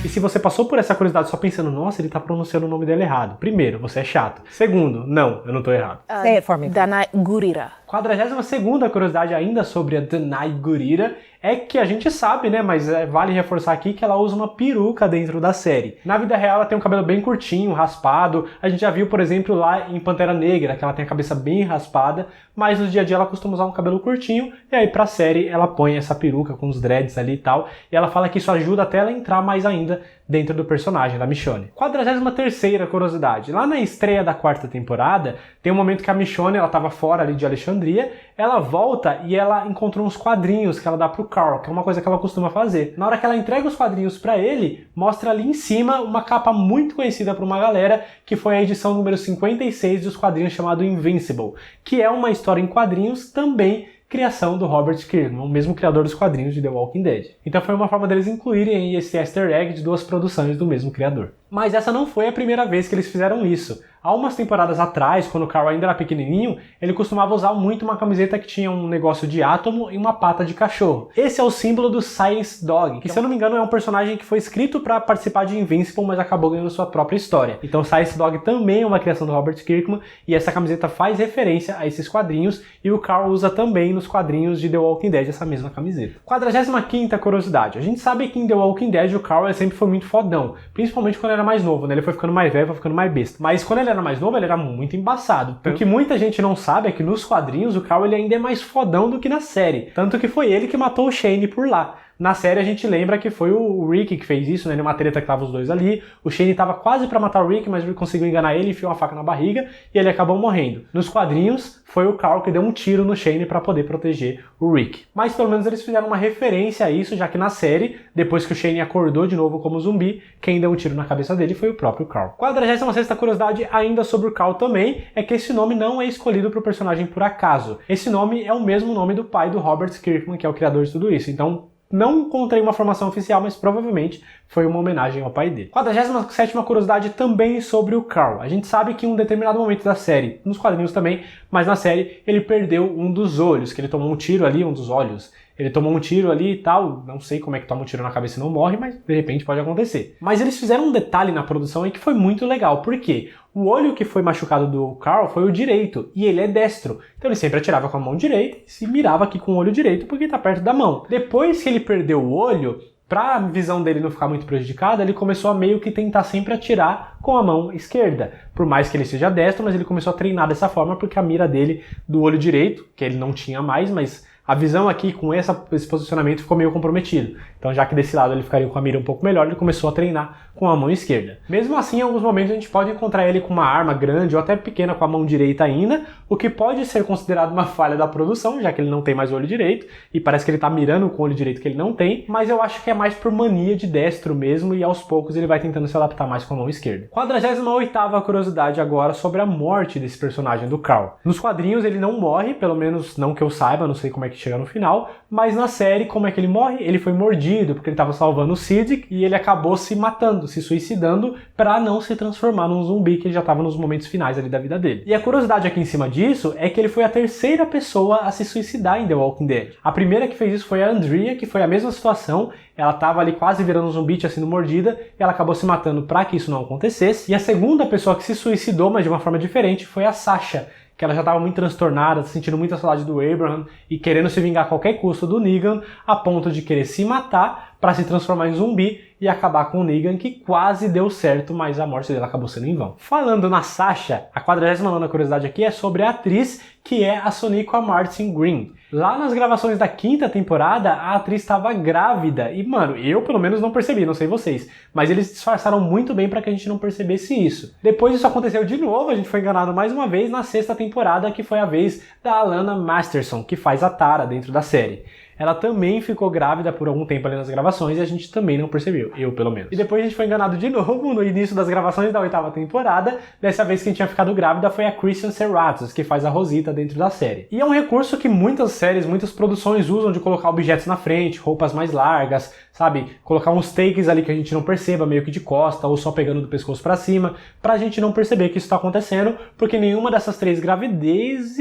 E se você passou por essa curiosidade só pensando, nossa, ele tá pronunciando o nome dela errado. Primeiro, você é chato. Segundo, não, eu não tô errado. Say it for me. Danai Gurira. 42ª curiosidade ainda sobre a Danai Gurira é que a gente sabe, né, mas vale reforçar aqui que ela usa uma peruca dentro da série. Na vida real ela tem um cabelo bem curtinho, raspado. A gente já viu, por exemplo, lá em Pantera Negra, que ela tem a cabeça bem raspada, mas no dia a dia ela costuma usar um cabelo curtinho, e aí pra série ela põe essa peruca com os dreads ali e tal, e ela fala que isso ajuda até ela entrar mais ainda dentro do personagem da Michonne. 43ª curiosidade. Lá na estreia da 4ª temporada, tem um momento que a Michonne, ela tava fora ali de Alexandria, ela volta e ela encontrou uns quadrinhos que ela dá pro Carl, que é uma coisa que ela costuma fazer. Na hora que ela entrega os quadrinhos pra ele, mostra ali em cima uma capa muito conhecida por uma galera, que foi a edição número 56 dos quadrinhos chamado Invincible, que é uma história em quadrinhos também criação do Robert Kirkman, o mesmo criador dos quadrinhos de The Walking Dead. Então foi uma forma deles incluírem esse easter egg de duas produções do mesmo criador. Mas essa não foi a primeira vez que eles fizeram isso. Há umas temporadas atrás, quando o Carl ainda era pequenininho, ele costumava usar muito uma camiseta que tinha um negócio de átomo e uma pata de cachorro. Esse é o símbolo do Science Dog, que se eu não me engano é um personagem que foi escrito para participar de Invincible, mas acabou ganhando sua própria história. Então Science Dog também é uma criação do Robert Kirkman, e essa camiseta faz referência a esses quadrinhos, e o Carl usa também nos quadrinhos de The Walking Dead essa mesma camiseta. 45ª curiosidade. A gente sabe que em The Walking Dead o Carl sempre foi muito fodão, principalmente quando ele era mais novo, né? Ele foi ficando mais velho, foi ficando mais besta. Mas quando ele era mais novo, ele era muito embaçado. O que muita gente não sabe é que nos quadrinhos o Carl ele ainda é mais fodão do que na série. Tanto que foi ele que matou o Shane por lá. Na série a gente lembra que foi o Rick que fez isso, né? Numa treta que tava os dois ali. O Shane tava quase pra matar o Rick, mas o Rick conseguiu enganar ele, enfiou uma faca na barriga e ele acabou morrendo. Nos quadrinhos, foi o Carl que deu um tiro no Shane pra poder proteger o Rick. Mas pelo menos eles fizeram uma referência a isso, já que na série, depois que o Shane acordou de novo como zumbi, quem deu um tiro na cabeça dele foi o próprio Carl. 46ª curiosidade ainda sobre o Carl também, é que esse nome não é escolhido pro personagem por acaso. Esse nome é o mesmo nome do pai do Robert Kirkman, que é o criador de tudo isso. Então, não encontrei uma formação oficial, mas provavelmente foi uma homenagem ao pai dele. 47ª curiosidade também sobre o Carl. A gente sabe que em um determinado momento da série, nos quadrinhos também, mas na série, ele perdeu um dos olhos, que ele tomou um tiro ali, um dos olhos. Ele tomou um tiro ali e tal, não sei como é que toma um tiro na cabeça e não morre, mas de repente pode acontecer. Mas eles fizeram um detalhe na produção aí que foi muito legal, porque o olho que foi machucado do Carl foi o direito, e ele é destro. Então ele sempre atirava com a mão direita e se mirava aqui com o olho direito porque tá perto da mão. Depois que ele perdeu o olho, para a visão dele não ficar muito prejudicada, ele começou a meio que tentar sempre atirar com a mão esquerda. Por mais que ele seja destro, mas ele começou a treinar dessa forma porque a mira dele do olho direito, que ele não tinha mais, mas a visão aqui com esse posicionamento ficou meio comprometido. Então já que desse lado ele ficaria com a mira um pouco melhor, ele começou a treinar com a mão esquerda. Mesmo assim, em alguns momentos a gente pode encontrar ele com uma arma grande ou até pequena com a mão direita ainda, o que pode ser considerado uma falha da produção, já que ele não tem mais o olho direito, e parece que ele tá mirando com o olho direito que ele não tem, mas eu acho que é mais por mania de destro mesmo, e aos poucos ele vai tentando se adaptar mais com a mão esquerda. 48ª curiosidade agora sobre a morte desse personagem do Carl. Nos quadrinhos ele não morre, pelo menos não que eu saiba, não sei como é que chega no final, mas na série, como é que ele morre? Ele foi mordido, porque ele estava salvando o Siddiq, e ele acabou se matando, se suicidando, para não se transformar num zumbi, que ele já estava nos momentos finais ali da vida dele. E a curiosidade aqui em cima disso é que ele foi a terceira pessoa a se suicidar em The Walking Dead. A primeira que fez isso foi a Andrea, que foi a mesma situação, ela estava ali quase virando um zumbi, tinha sido mordida, e ela acabou se matando para que isso não acontecesse. E a segunda pessoa que se suicidou, mas de uma forma diferente, foi a Sasha, que ela já estava muito transtornada, sentindo muita saudade do Abraham e querendo se vingar a qualquer custo do Negan, a ponto de querer se matar para se transformar em zumbi e acabar com o Negan, que quase deu certo, mas a morte dele acabou sendo em vão. Falando na Sasha, a 49ª curiosidade aqui é sobre a atriz que é a Sonequa Martin Green. Lá nas gravações da 5ª temporada, a atriz estava grávida e, mano, eu pelo menos não percebi, não sei vocês, mas eles disfarçaram muito bem para que a gente não percebesse isso. Depois isso aconteceu de novo, a gente foi enganado mais uma vez na 6ª temporada, que foi a vez da Alana Masterson, que faz a Tara dentro da série. Ela também ficou grávida por algum tempo ali nas gravações e a gente também não percebeu, eu pelo menos. E depois a gente foi enganado de novo no início das gravações da 8ª temporada, dessa vez quem tinha ficado grávida foi a Kristen Serratos, que faz a Rosita dentro da série. E é um recurso que muitas séries, muitas produções usam de colocar objetos na frente, roupas mais largas, sabe? Colocar uns takes ali que a gente não perceba, meio que de costa ou só pegando do pescoço pra cima, pra gente não perceber que isso tá acontecendo, porque nenhuma dessas três gravidez,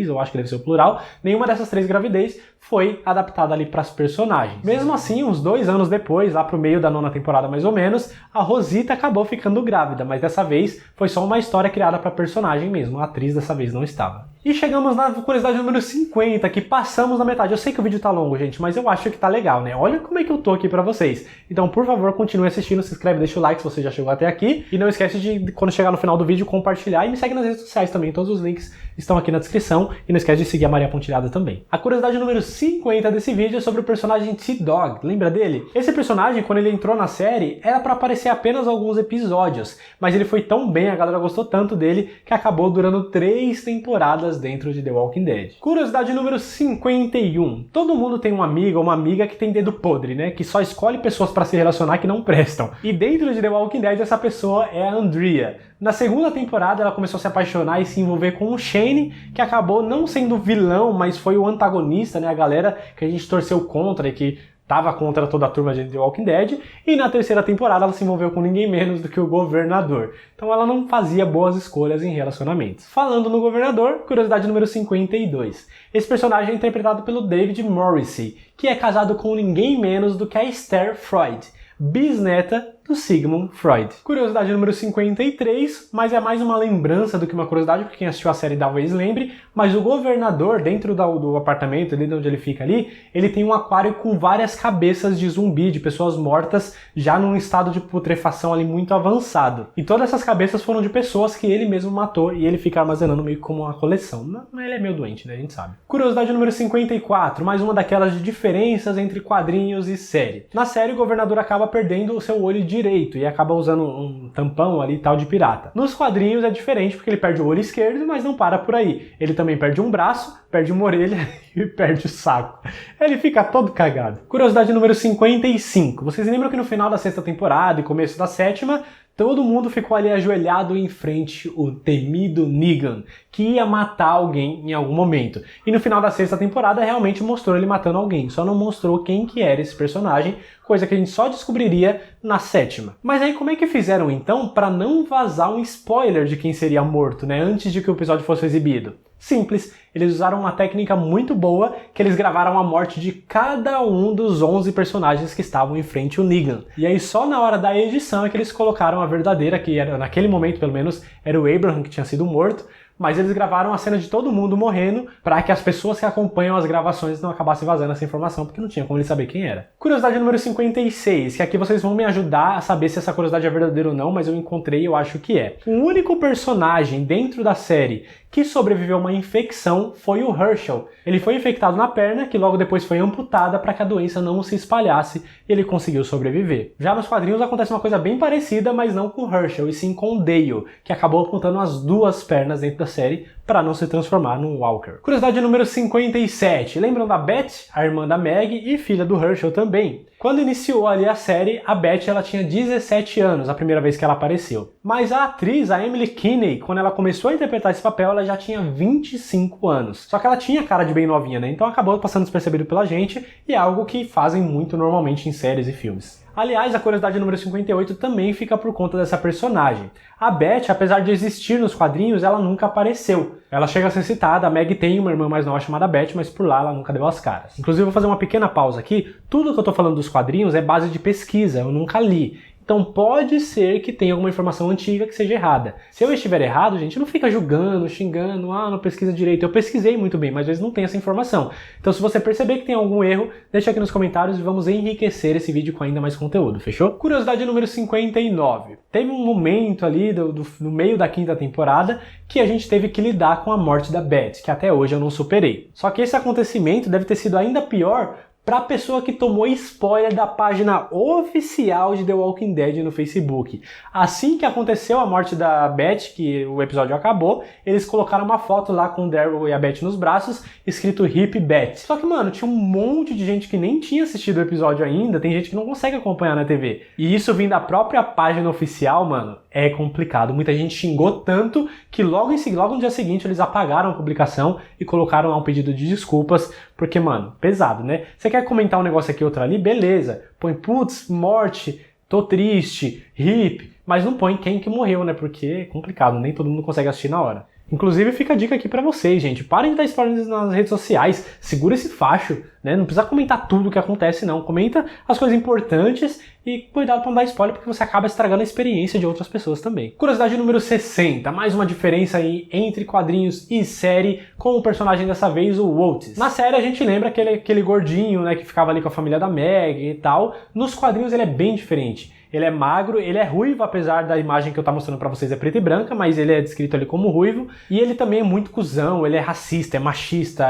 eu acho que deve ser o plural, nenhuma dessas três gravidez foi adaptada ali para as personagens. Mesmo assim, uns 2 anos depois, lá pro meio da 9ª temporada mais ou menos, a Rosita acabou ficando grávida, mas dessa vez foi só uma história criada para personagem mesmo, a atriz dessa vez não estava. E chegamos na curiosidade número 50, que passamos na metade. Eu sei que o vídeo tá longo, gente, mas eu acho que tá legal, né? Olha como é que eu tô aqui pra vocês. Então, por favor, continue assistindo, se inscreve, deixa o like se você já chegou até aqui. E não esquece de, quando chegar no final do vídeo, compartilhar e me segue nas redes sociais também. Todos os links estão aqui na descrição. E não esquece de seguir a Maria Pontilhada também. A curiosidade número 50 desse vídeo é sobre o personagem T-Dog. Lembra dele? Esse personagem, quando ele entrou na série, era pra aparecer apenas alguns episódios. Mas ele foi tão bem, a galera gostou tanto dele, que acabou durando 3 temporadas dentro de The Walking Dead. Curiosidade número 51. Todo mundo tem um amigo ou uma amiga que tem dedo podre, né? Que só escolhe pessoas pra se relacionar que não prestam. E dentro de The Walking Dead, essa pessoa é a Andrea. Na 2ª temporada, ela começou a se apaixonar e se envolver com o Shane, que acabou não sendo vilão, mas foi o antagonista, né? A galera que a gente torceu contra e que estava contra toda a turma de The Walking Dead, e na 3ª temporada ela se envolveu com ninguém menos do que o governador. Então ela não fazia boas escolhas em relacionamentos. Falando no governador, curiosidade número 52. Esse personagem é interpretado pelo David Morrissey, que é casado com ninguém menos do que a Esther Freud, bisneta do Sigmund Freud. Curiosidade número 53, mas é mais uma lembrança do que uma curiosidade, porque quem assistiu a série talvez lembre, mas o governador, dentro do apartamento, ali de onde ele fica ali, ele tem um aquário com várias cabeças de zumbi, de pessoas mortas, já num estado de putrefação ali muito avançado. E todas essas cabeças foram de pessoas que ele mesmo matou, e ele fica armazenando meio como uma coleção. Mas ele é meio doente, né? A gente sabe. Curiosidade número 54, mais uma daquelas de diferenças entre quadrinhos e série. Na série, o governador acaba perdendo o seu olho direito e acaba usando um tampão ali tal de pirata. Nos quadrinhos é diferente porque ele perde o olho esquerdo, mas não para por aí. Ele também perde um braço, perde uma orelha e perde o saco. Ele fica todo cagado. Curiosidade número 55. Vocês lembram que no final da 6ª temporada e começo da 7ª Todo mundo ficou ali ajoelhado em frente ao temido Negan, que ia matar alguém em algum momento. E no final da 6ª temporada realmente mostrou ele matando alguém, só não mostrou quem que era esse personagem, coisa que a gente só descobriria na 7ª. Mas aí como é que fizeram então para não vazar um spoiler de quem seria morto, né, antes de que o episódio fosse exibido? Simples, eles usaram uma técnica muito boa, que eles gravaram a morte de cada um dos 11 personagens que estavam em frente ao Negan. E aí só na hora da edição é que eles colocaram a verdadeira, que era, naquele momento pelo menos, era o Abraham que tinha sido morto, mas eles gravaram a cena de todo mundo morrendo para que as pessoas que acompanham as gravações não acabassem vazando essa informação, porque não tinha como eles saber quem era. Curiosidade número 56, que aqui vocês vão me ajudar a saber se essa curiosidade é verdadeira ou não, mas eu encontrei e eu acho que é. O único personagem dentro da série que sobreviveu a uma infecção foi o Herschel. Ele foi infectado na perna, que logo depois foi amputada para que a doença não se espalhasse e ele conseguiu sobreviver. Já nos quadrinhos acontece uma coisa bem parecida, mas não com o Herschel, e sim com o Dale, que acabou amputando as 2 pernas dentro da série para não se transformar num Walker. Curiosidade número 57. Lembram da Beth, a irmã da Meg e filha do Herschel também? Quando iniciou ali a série, a Beth ela tinha 17 anos, a primeira vez que ela apareceu. Mas a atriz, a Emily Kinney, quando ela começou a interpretar esse papel, ela já tinha 25 anos. Só que ela tinha cara de bem novinha, né? Então acabou passando despercebido pela gente e é algo que fazem muito normalmente em séries e filmes. Aliás, a curiosidade número 58 também fica por conta dessa personagem. A Beth, apesar de existir nos quadrinhos, ela nunca apareceu. Ela chega a ser citada, a Meg tem uma irmã mais nova chamada Beth, mas por lá ela nunca deu as caras. Inclusive, vou fazer uma pequena pausa aqui. Tudo que eu tô falando dos quadrinhos é base de pesquisa, eu nunca li. Então pode ser que tenha alguma informação antiga que seja errada. Se eu estiver errado, gente, não fica julgando, xingando, não pesquisa direito. Eu pesquisei muito bem, mas às vezes não tem essa informação. Então se você perceber que tem algum erro, deixa aqui nos comentários e vamos enriquecer esse vídeo com ainda mais conteúdo, fechou? Curiosidade número 59. Teve um momento ali no meio da 5ª temporada que a gente teve que lidar com a morte da Beth, que até hoje eu não superei. Só que esse acontecimento deve ter sido ainda pior para a pessoa que tomou spoiler da página oficial de The Walking Dead no Facebook. Assim que aconteceu a morte da Beth, que o episódio acabou, eles colocaram uma foto lá com o Daryl e a Beth nos braços, escrito Hip Beth. Só que, mano, tinha um monte de gente que nem tinha assistido o episódio ainda, tem gente que não consegue acompanhar na TV. E isso vindo da própria página oficial, mano, é complicado. Muita gente xingou tanto que logo no dia seguinte eles apagaram a publicação e colocaram lá um pedido de desculpas, porque, mano, pesado, né? Você quer comentar um negócio aqui, outro ali? Beleza. Põe, putz, morte, tô triste, hip, mas não põe quem que morreu, né? Porque é complicado, nem todo mundo consegue assistir na hora. Inclusive, fica a dica aqui pra vocês, gente. Parem de dar spoilers nas redes sociais. Segura esse facho, né? Não precisa comentar tudo o que acontece, não. Comenta as coisas importantes e cuidado pra não dar spoiler, porque você acaba estragando a experiência de outras pessoas também. Curiosidade número 60. Mais uma diferença aí entre quadrinhos e série, com o personagem dessa vez, o Otis. Na série a gente lembra aquele gordinho, né, que ficava ali com a família da Meg e tal. Nos quadrinhos ele é bem diferente. Ele é magro, ele é ruivo, apesar da imagem que eu tô mostrando pra vocês é preta e branca, mas ele é descrito ali como ruivo. E ele também é muito cuzão, ele é racista, é machista,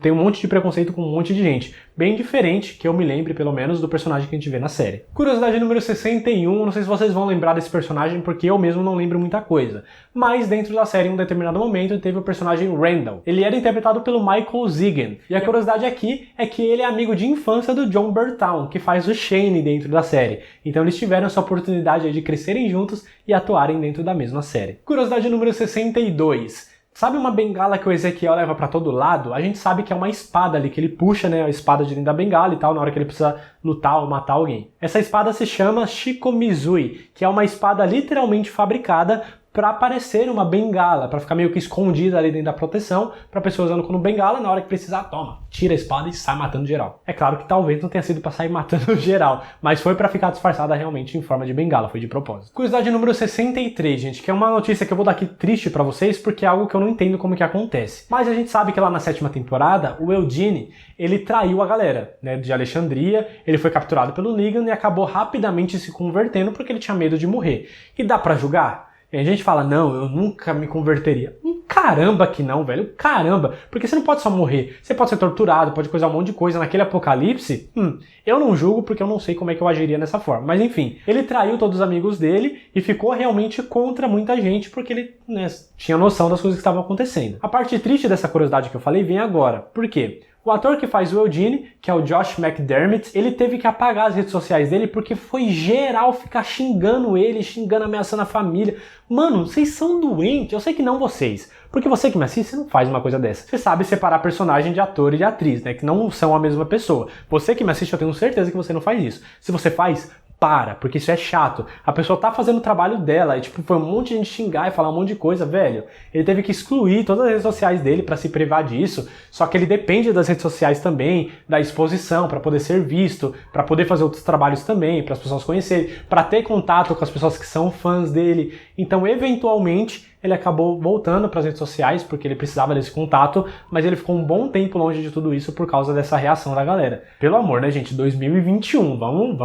tem um monte de preconceito com um monte de gente. Bem diferente, que eu me lembre pelo menos, do personagem que a gente vê na série. Curiosidade número 61, não sei se vocês vão lembrar desse personagem, porque eu mesmo não lembro muita coisa. Mas dentro da série, em um determinado momento, teve o personagem Randall. Ele era interpretado pelo Michael Zigan. E a curiosidade aqui é que ele é amigo de infância do Jon Bernthal, que faz o Shane dentro da série. Então eles tiveram essa oportunidade de crescerem juntos e atuarem dentro da mesma série. Curiosidade número 62. Sabe uma bengala que o Ezequiel leva pra todo lado? A gente sabe que é uma espada ali, que ele puxa, né, a espada de dentro da bengala e tal, na hora que ele precisa lutar ou matar alguém. Essa espada se chama Shikomizui, que é uma espada literalmente fabricada para parecer uma bengala, para ficar meio que escondida ali dentro da proteção, para a pessoa usando como bengala, na hora que precisar, toma, tira a espada e sai matando geral. É claro que talvez não tenha sido para sair matando geral, mas foi para ficar disfarçada realmente em forma de bengala, foi de propósito. Curiosidade número 63, gente, que é uma notícia que eu vou dar aqui triste para vocês, porque é algo que eu não entendo como que acontece. Mas a gente sabe que lá na 7ª temporada, o Eugene, ele traiu a galera, né, de Alexandria, ele foi capturado pelo Negan e acabou rapidamente se convertendo porque ele tinha medo de morrer. E dá para julgar? E a gente fala, não, eu nunca me converteria. Caramba que não, velho, caramba. Porque você não pode só morrer, você pode ser torturado, pode coisar um monte de coisa naquele apocalipse. Eu não julgo porque eu não sei como é que eu agiria nessa forma. Mas enfim, ele traiu todos os amigos dele e ficou realmente contra muita gente porque ele, né, tinha noção das coisas que estavam acontecendo. A parte triste dessa curiosidade que eu falei vem agora. Por quê? O ator que faz o Eugene, que é o Josh McDermott, ele teve que apagar as redes sociais dele porque foi geral ficar xingando ele, xingando, ameaçando a família. Mano, vocês são doentes, eu sei que não vocês, porque você que me assiste, você não faz uma coisa dessa. Você sabe separar personagem de ator e de atriz, né, que não são a mesma pessoa. Você que me assiste, eu tenho certeza que você não faz isso. Se você faz, para, porque isso é chato. A pessoa tá fazendo o trabalho dela e, tipo, foi um monte de gente xingar e falar um monte de coisa, velho. Ele teve que excluir todas as redes sociais dele pra se privar disso, só que ele depende das redes sociais também, da exposição, pra poder ser visto, pra poder fazer outros trabalhos também, para as pessoas conhecerem, pra ter contato com as pessoas que são fãs dele. Então, eventualmente, ele acabou voltando para as redes sociais porque ele precisava desse contato, mas ele ficou um bom tempo longe de tudo isso por causa dessa reação da galera. Pelo amor, né, gente? 2021, vamos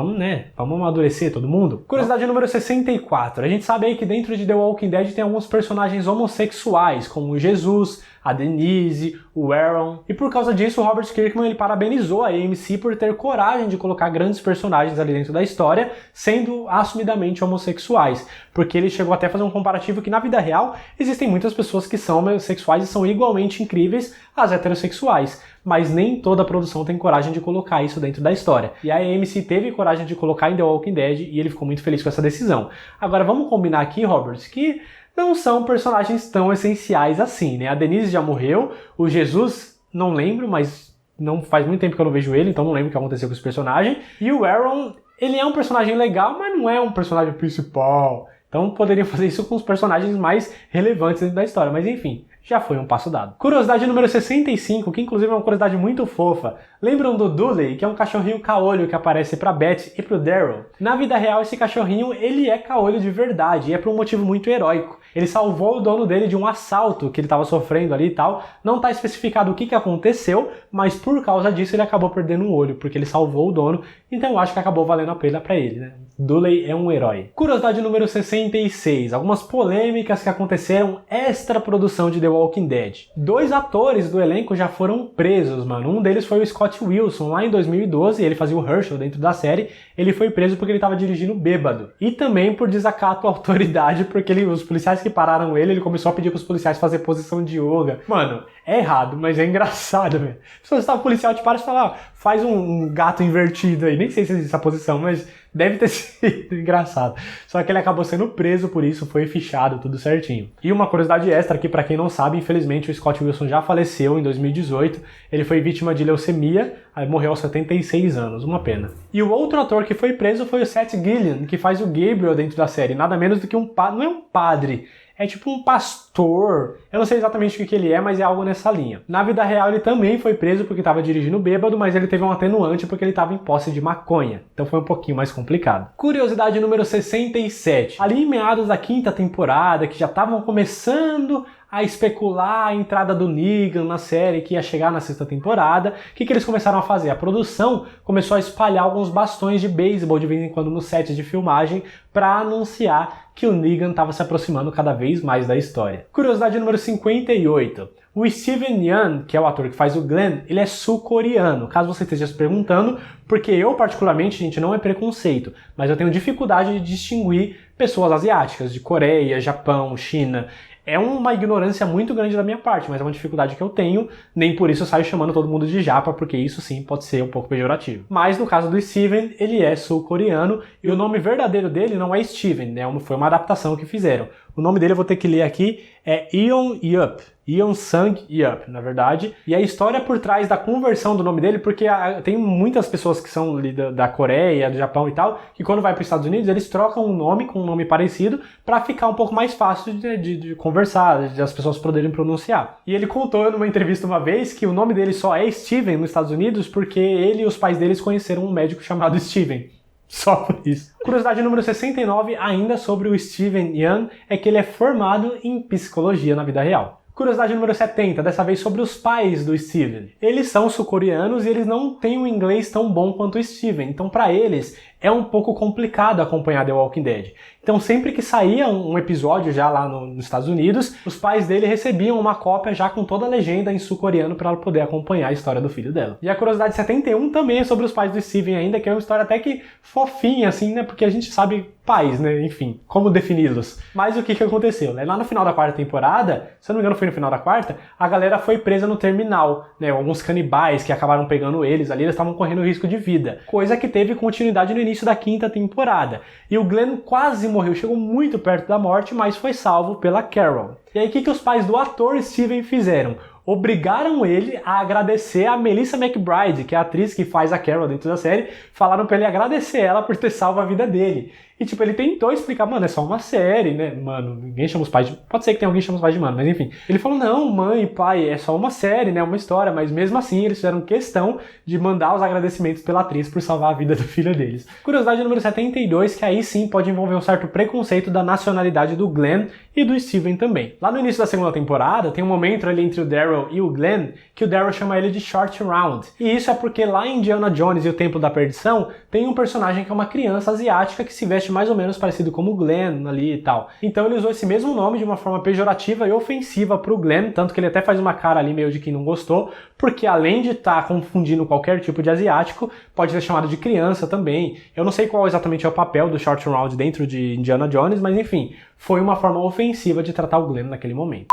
amadurecer todo mundo? Curiosidade número 64. A gente sabe aí que dentro de The Walking Dead tem alguns personagens homossexuais, como o Jesus, a Denise, o Aaron. E por causa disso, o Robert Kirkman ele parabenizou a AMC por ter coragem de colocar grandes personagens ali dentro da história, sendo assumidamente homossexuais. Porque ele chegou até a fazer um comparativo que na vida real existem muitas pessoas que são homossexuais e são igualmente incríveis às heterossexuais. Mas nem toda a produção tem coragem de colocar isso dentro da história. E a AMC teve coragem de colocar em The Walking Dead e ele ficou muito feliz com essa decisão. Agora vamos combinar aqui, Robert, que não são personagens tão essenciais assim, né? A Denise já morreu, o Jesus, não lembro, mas não faz muito tempo que eu não vejo ele, então não lembro o que aconteceu com esse personagem. E o Aaron, ele é um personagem legal, mas não é um personagem principal. Então poderiam fazer isso com os personagens mais relevantes dentro da história, mas enfim, já foi um passo dado. Curiosidade número 65, que inclusive é uma curiosidade muito fofa. Lembram do Dooley, que é um cachorrinho caolho que aparece pra Beth e pro Daryl? Na vida real, esse cachorrinho, ele é caolho de verdade, e é por um motivo muito heróico. Ele salvou o dono dele de um assalto que ele estava sofrendo ali e tal. Não está especificado o que aconteceu, mas por causa disso ele acabou perdendo um olho, porque ele salvou o dono, então eu acho que acabou valendo a pena pra ele, né? Dooley é um herói. Curiosidade número 66, algumas polêmicas que aconteceram extra produção de The Walking Dead. 2 atores do elenco já foram presos, mano. Um deles foi o Scott Wilson, lá em 2012, ele fazia o Herschel dentro da série. Ele foi preso porque ele estava dirigindo bêbado. E também por desacato à autoridade, porque os policiais que pararam ele começou a pedir pros policiais fazer posição de yoga. Mano, é errado, mas é engraçado, velho. Se você tá o policial te para e fala, faz um gato invertido aí. Nem sei se existe essa posição, mas deve ter sido engraçado. Só que ele acabou sendo preso por isso, foi fichado, tudo certinho. E uma curiosidade extra aqui, pra quem não sabe, infelizmente o Scott Wilson já faleceu em 2018. Ele foi vítima de leucemia, aí morreu aos 76 anos, uma pena. E o outro ator que foi preso foi o Seth Gilliam, que faz o Gabriel dentro da série. Nada menos do que não é um padre, é tipo um pastor. Eu não sei exatamente o que ele é, mas é algo nessa linha. Na vida real ele também foi preso porque estava dirigindo bêbado, mas ele teve um atenuante porque ele estava em posse de maconha. Então foi um pouquinho mais complicado. Curiosidade número 67. Ali em meados da 5ª temporada, que já estavam começando a especular a entrada do Negan na série que ia chegar na 6ª temporada, o que eles começaram a fazer? A produção começou a espalhar alguns bastões de beisebol de vez em quando nos sets de filmagem para anunciar que o Negan estava se aproximando cada vez mais da história. Curiosidade número 58. O Steven Yeun, que é o ator que faz o Glenn, ele é sul-coreano. Caso você esteja se perguntando, porque eu particularmente, gente, não é preconceito, mas eu tenho dificuldade de distinguir pessoas asiáticas, de Coreia, Japão, China. É uma ignorância muito grande da minha parte, mas é uma dificuldade que eu tenho, nem por isso eu saio chamando todo mundo de japa, porque isso sim pode ser um pouco pejorativo. Mas no caso do Steven, ele é sul-coreano, e o nome verdadeiro dele não é Steven, né? Foi uma adaptação que fizeram. O nome dele eu vou ter que ler aqui, é Yeon Yup. Yeon Sang Yup, na verdade. E a história por trás da conversão do nome dele, porque tem muitas pessoas que são da Coreia, do Japão e tal, que quando vai para os Estados Unidos, eles trocam um nome com um nome parecido para ficar um pouco mais fácil de conversar, de as pessoas poderem pronunciar. E ele contou numa entrevista uma vez que o nome dele só é Steven nos Estados Unidos porque ele e os pais deles conheceram um médico chamado Steven. Só por isso. Curiosidade número 69, ainda sobre o Steven Yeun, é que ele é formado em psicologia na vida real. Curiosidade número 70, dessa vez sobre os pais do Steven. Eles são sul-coreanos e eles não têm um inglês tão bom quanto o Steven, então para eles é um pouco complicado acompanhar The Walking Dead. Então sempre que saía um episódio já lá nos Estados Unidos, os pais dele recebiam uma cópia já com toda a legenda em sul-coreano para ela poder acompanhar a história do filho dela. E a curiosidade 71 também é sobre os pais do Steven ainda, que é uma história até que fofinha, assim, né? Porque a gente sabe pais, né? Enfim, como defini-los. Mas o que aconteceu? Lá no final da quarta temporada, se eu não me engano foi no final da quarta, a galera foi presa no terminal, né? Alguns canibais que acabaram pegando eles ali, eles estavam correndo risco de vida. Coisa que teve continuidade no início da quinta temporada. E o Glenn quase morreu, chegou muito perto da morte, mas foi salvo pela Carol. E aí o que os pais do ator Steven fizeram? Obrigaram ele a agradecer a Melissa McBride, que é a atriz que faz a Carol dentro da série, falaram pra ele agradecer ela por ter salvo a vida dele. E tipo, ele tentou explicar, mano, é só uma série, né, mano, ninguém chama os pais de... Pode ser que tenha alguém que chama os pais de mano, mas enfim. Ele falou, não, mãe, pai, é só uma série, né, uma história, mas mesmo assim eles fizeram questão de mandar os agradecimentos pela atriz por salvar a vida do filho deles. Curiosidade número 72, que aí sim pode envolver um certo preconceito da nacionalidade do Glenn e do Steven também. Lá no início da segunda temporada, tem um momento ali entre o Daryl e o Glenn, que o Daryl chama ele de Short Round. E isso é porque lá em Indiana Jones e o Templo da Perdição, tem um personagem que é uma criança asiática que se veste mais ou menos parecido como o Glenn ali e tal. Então ele usou esse mesmo nome de uma forma pejorativa e ofensiva pro Glenn, tanto que ele até faz uma cara ali meio de quem não gostou, porque além de estar confundindo qualquer tipo de asiático, pode ser chamado de criança também. Eu não sei qual exatamente é o papel do Short Round dentro de Indiana Jones, mas enfim, foi uma forma ofensiva de tratar o Glenn naquele momento.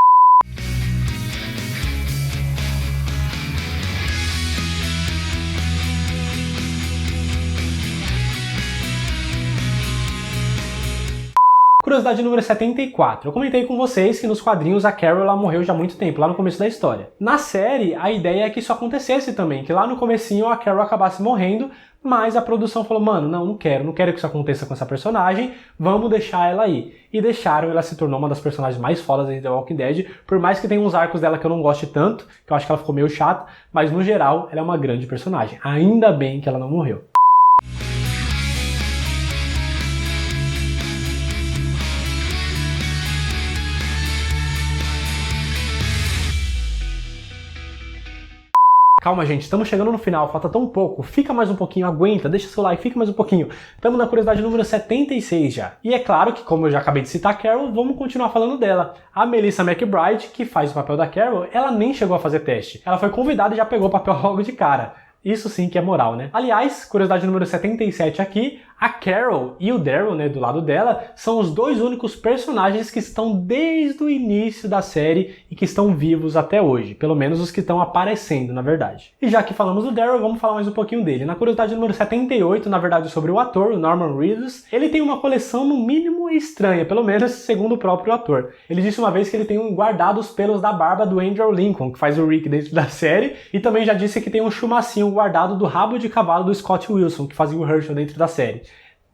Curiosidade número 74. Eu comentei com vocês que nos quadrinhos a Carol ela morreu já há muito tempo, lá no começo da história. Na série, a ideia é que isso acontecesse também, que lá no comecinho a Carol acabasse morrendo, mas a produção falou, mano, não quero que isso aconteça com essa personagem, vamos deixar ela aí. E deixaram, ela se tornou uma das personagens mais fodas de The Walking Dead, por mais que tenha uns arcos dela que eu não goste tanto, que eu acho que ela ficou meio chata, mas no geral ela é uma grande personagem. Ainda bem que ela não morreu. Calma, gente, estamos chegando no final, falta tão pouco, fica mais um pouquinho, aguenta, deixa seu like, fica mais um pouquinho. Estamos na curiosidade número 76 já. E é claro que, como eu já acabei de citar a Carol, vamos continuar falando dela. A Melissa McBride, que faz o papel da Carol, ela nem chegou a fazer teste. Ela foi convidada e já pegou o papel logo de cara. Isso sim que é moral, né? Aliás, curiosidade número 77 aqui, a Carol e o Daryl, né, do lado dela, são os dois únicos personagens que estão desde o início da série e que estão vivos até hoje. Pelo menos os que estão aparecendo, na verdade. E já que falamos do Daryl, vamos falar mais um pouquinho dele. Na curiosidade número 78, na verdade, sobre o ator, o Norman Reedus, ele tem uma coleção no mínimo estranha, pelo menos segundo o próprio ator. Ele disse uma vez que ele tem guardado os pelos da barba do Andrew Lincoln, que faz o Rick dentro da série, e também já disse que tem um chumacinho guardado do rabo de cavalo do Scott Wilson, que fazia o Herschel dentro da série.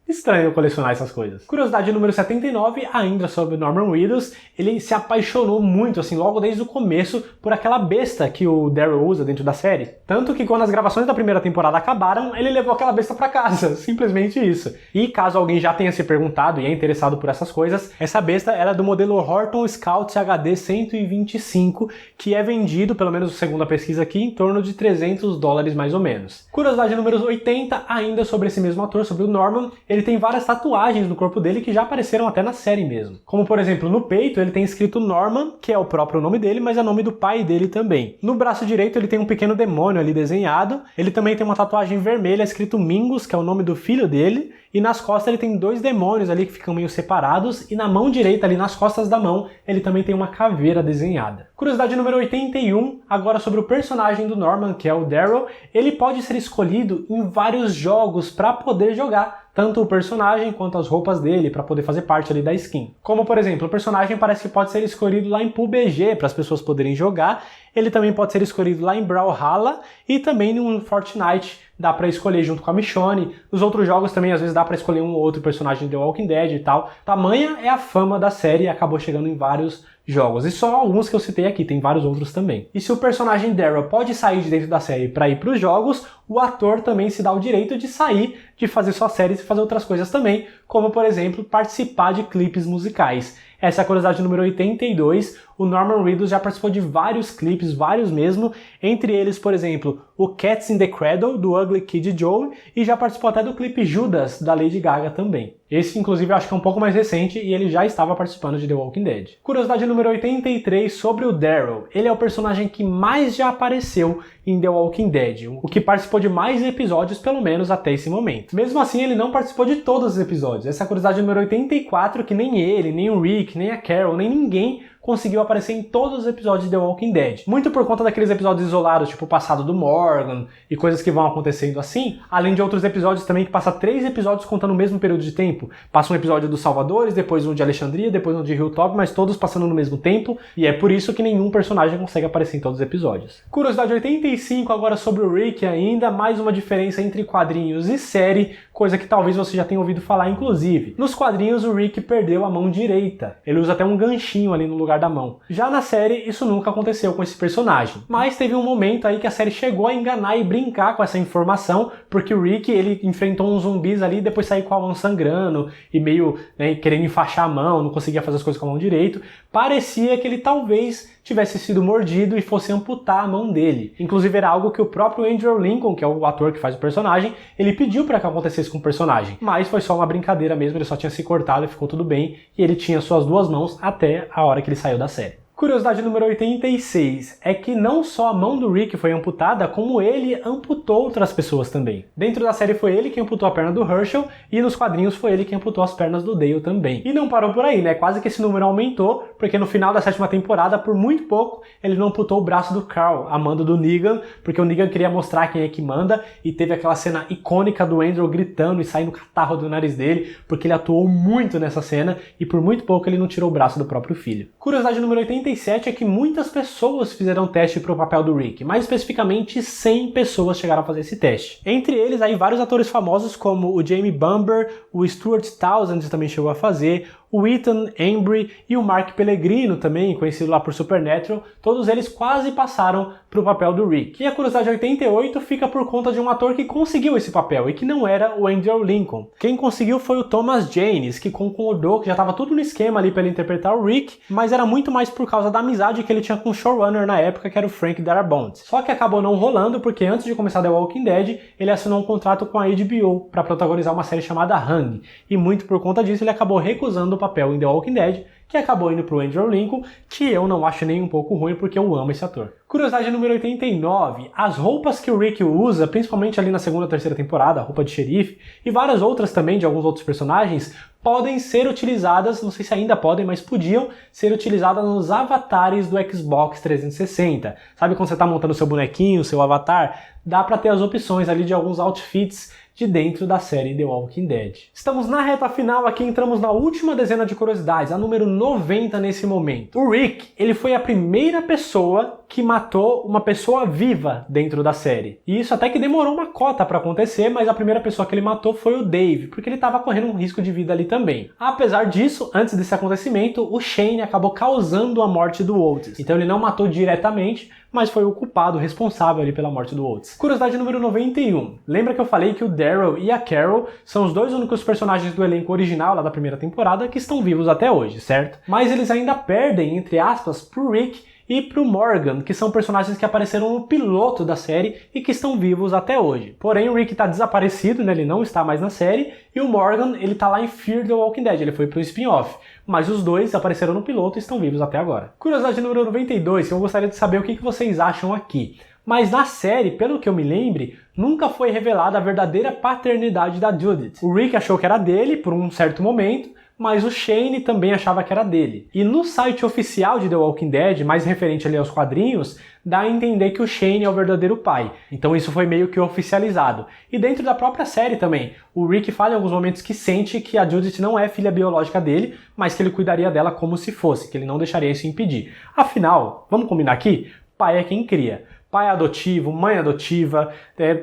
Estranho colecionar essas coisas. Curiosidade número 79, ainda sobre Norman Reedus, ele se apaixonou muito, assim, logo desde o começo, por aquela besta que o Daryl usa dentro da série. Tanto que quando as gravações da primeira temporada acabaram, ele levou aquela besta pra casa, simplesmente isso. E caso alguém já tenha se perguntado e é interessado por essas coisas, essa besta era do modelo Horton Scout HD 125, que é vendido, pelo menos segundo a pesquisa aqui, em torno de $300 mais ou menos. Curiosidade número 80, ainda sobre esse mesmo ator, sobre o Norman, ele tem várias tatuagens no corpo dele que já apareceram até na série mesmo. Como, por exemplo, no peito ele tem escrito Norman, que é o próprio nome dele, mas é o nome do pai dele também. No braço direito ele tem um pequeno demônio ali desenhado. Ele também tem uma tatuagem vermelha escrito Mingus, que é o nome do filho dele. E nas costas ele tem dois demônios ali que ficam meio separados. E na mão direita, ali nas costas da mão, ele também tem uma caveira desenhada. Curiosidade número 81, agora sobre o personagem do Norman, que é o Daryl. Ele pode ser escolhido em vários jogos para poder jogar. Tanto o personagem quanto as roupas dele, para poder fazer parte ali da skin. Como, por exemplo, o personagem parece que pode ser escolhido lá em PUBG, para as pessoas poderem jogar. Ele também pode ser escolhido lá em Brawlhalla e também no Fortnite. Dá pra escolher junto com a Michonne. Nos outros jogos também, às vezes, dá pra escolher um ou outro personagem de The Walking Dead e tal. Tamanha é a fama da série e acabou chegando em vários jogos. E só alguns que eu citei aqui, tem vários outros também. E se o personagem Daryl pode sair de dentro da série pra ir pros jogos, o ator também se dá o direito de sair, de fazer suas séries e fazer outras coisas também, como, por exemplo, participar de clipes musicais. Essa é a curiosidade número 82. O Norman Reedus já participou de vários clipes, vários mesmo, entre eles, por exemplo, o Cats in the Cradle, do Ugly Kid Joe, e já participou até do clipe Judas, da Lady Gaga também. Esse, inclusive, eu acho que é um pouco mais recente e ele já estava participando de The Walking Dead. Curiosidade número 83 sobre o Daryl. Ele é o personagem que mais já apareceu em The Walking Dead, o que participou de mais episódios, pelo menos até esse momento. Mesmo assim, ele não participou de todos os episódios. Essa é a curiosidade número 84, que nem ele, nem o Rick, nem a Carol, nem ninguém conseguiu aparecer em todos os episódios de The Walking Dead. Muito por conta daqueles episódios isolados, tipo o passado do Morgan e coisas que vão acontecendo assim, além de outros episódios também que passa 3 episódios contando o mesmo período de tempo. Passa um episódio dos Salvadores, depois um de Alexandria, depois um de Hilltop, mas todos passando no mesmo tempo, e é por isso que nenhum personagem consegue aparecer em todos os episódios. Curiosidade 85 agora sobre o Rick ainda, mais uma diferença entre quadrinhos e série, coisa que talvez você já tenha ouvido falar inclusive. Nos quadrinhos o Rick perdeu a mão direita, ele usa até um ganchinho ali no lugar da mão. Já na série, isso nunca aconteceu com esse personagem. Mas teve um momento aí que a série chegou a enganar e brincar com essa informação, porque o Rick, ele enfrentou uns zumbis ali e depois saiu com a mão sangrando e meio, querendo enfaixar a mão, não conseguia fazer as coisas com a mão direito. Parecia que ele talvez tivesse sido mordido e fosse amputar a mão dele. Inclusive era algo que o próprio Andrew Lincoln, que é o ator que faz o personagem, ele pediu para que acontecesse com o personagem. Mas foi só uma brincadeira mesmo, ele só tinha se cortado e ficou tudo bem, e ele tinha suas 2 mãos até a hora que ele saiu da série. Curiosidade número 86 é que não só a mão do Rick foi amputada, como ele amputou outras pessoas também. Dentro da série foi ele quem amputou a perna do Herschel e nos quadrinhos foi ele quem amputou as pernas do Dale também. E não parou por aí, né? Quase que esse número aumentou, porque no final da 7ª temporada, por muito pouco, ele não amputou o braço do Carl, a mando do Negan, porque o Negan queria mostrar quem é que manda, e teve aquela cena icônica do Andrew gritando e saindo catarro do nariz dele, porque ele atuou muito nessa cena, e por muito pouco ele não tirou o braço do próprio filho. Curiosidade número 87 é que muitas pessoas fizeram teste para o papel do Rick, mais especificamente 100 pessoas chegaram a fazer esse teste. Entre eles, aí vários atores famosos como o Jamie Bamber, o Stuart Townsend também chegou a fazer, o Ethan Embry e o Mark Pellegrino também, conhecido lá por Supernatural, todos eles quase passaram para o papel do Rick. E a curiosidade 88 fica por conta de um ator que conseguiu esse papel e que não era o Andrew Lincoln. Quem conseguiu foi o Thomas Janes, que concordou que já estava tudo no esquema ali para ele interpretar o Rick, mas era muito mais por causa da amizade que ele tinha com o showrunner na época, que era o Frank Darabont. Só que acabou não rolando porque antes de começar The Walking Dead, ele assinou um contrato com a HBO para protagonizar uma série chamada Hang, e muito por conta disso ele acabou recusando o papel em The Walking Dead, que acabou indo pro Andrew Lincoln, que eu não acho nem um pouco ruim porque eu amo esse ator. Curiosidade número 89, as roupas que o Rick usa, principalmente ali na 2ª e 3ª temporada, a roupa de xerife, e várias outras também de alguns outros personagens, podem ser utilizadas, não sei se ainda podem, mas podiam ser utilizadas nos avatares do Xbox 360. Sabe quando você está montando seu bonequinho, seu avatar? Dá para ter as opções ali de alguns outfits de dentro da série The Walking Dead. Estamos na reta final aqui, entramos na última dezena de curiosidades, a número 90 nesse momento. O Rick, ele foi a primeira pessoa que matou uma pessoa viva dentro da série. E isso até que demorou uma cota para acontecer, mas a primeira pessoa que ele matou foi o Dave, porque ele estava correndo um risco de vida ali também. Apesar disso, antes desse acontecimento, o Shane acabou causando a morte do Otis. Então ele não matou diretamente, mas foi o culpado, responsável ali pela morte do Otis. Curiosidade número 91. Lembra que eu falei que o Daryl e a Carol são os 2 únicos personagens do elenco original lá da primeira temporada que estão vivos até hoje, certo? Mas eles ainda perdem, entre aspas, pro Rick e pro Morgan, que são personagens que apareceram no piloto da série e que estão vivos até hoje. Porém, o Rick tá desaparecido, né? Ele não está mais na série, e o Morgan, ele tá lá em Fear the Walking Dead, ele foi pro spin-off. Mas os 2 apareceram no piloto e estão vivos até agora. Curiosidade número 92, que eu gostaria de saber o que vocês acham aqui. Mas na série, pelo que eu me lembre, nunca foi revelada a verdadeira paternidade da Judith. O Rick achou que era dele por um certo momento, mas o Shane também achava que era dele. E no site oficial de The Walking Dead, mais referente ali aos quadrinhos, dá a entender que o Shane é o verdadeiro pai. Então isso foi meio que oficializado. E dentro da própria série também, o Rick fala em alguns momentos que sente que a Judith não é filha biológica dele, mas que ele cuidaria dela como se fosse, que ele não deixaria isso impedir. Afinal, vamos combinar aqui? Pai é quem cria. Pai adotivo, mãe adotiva,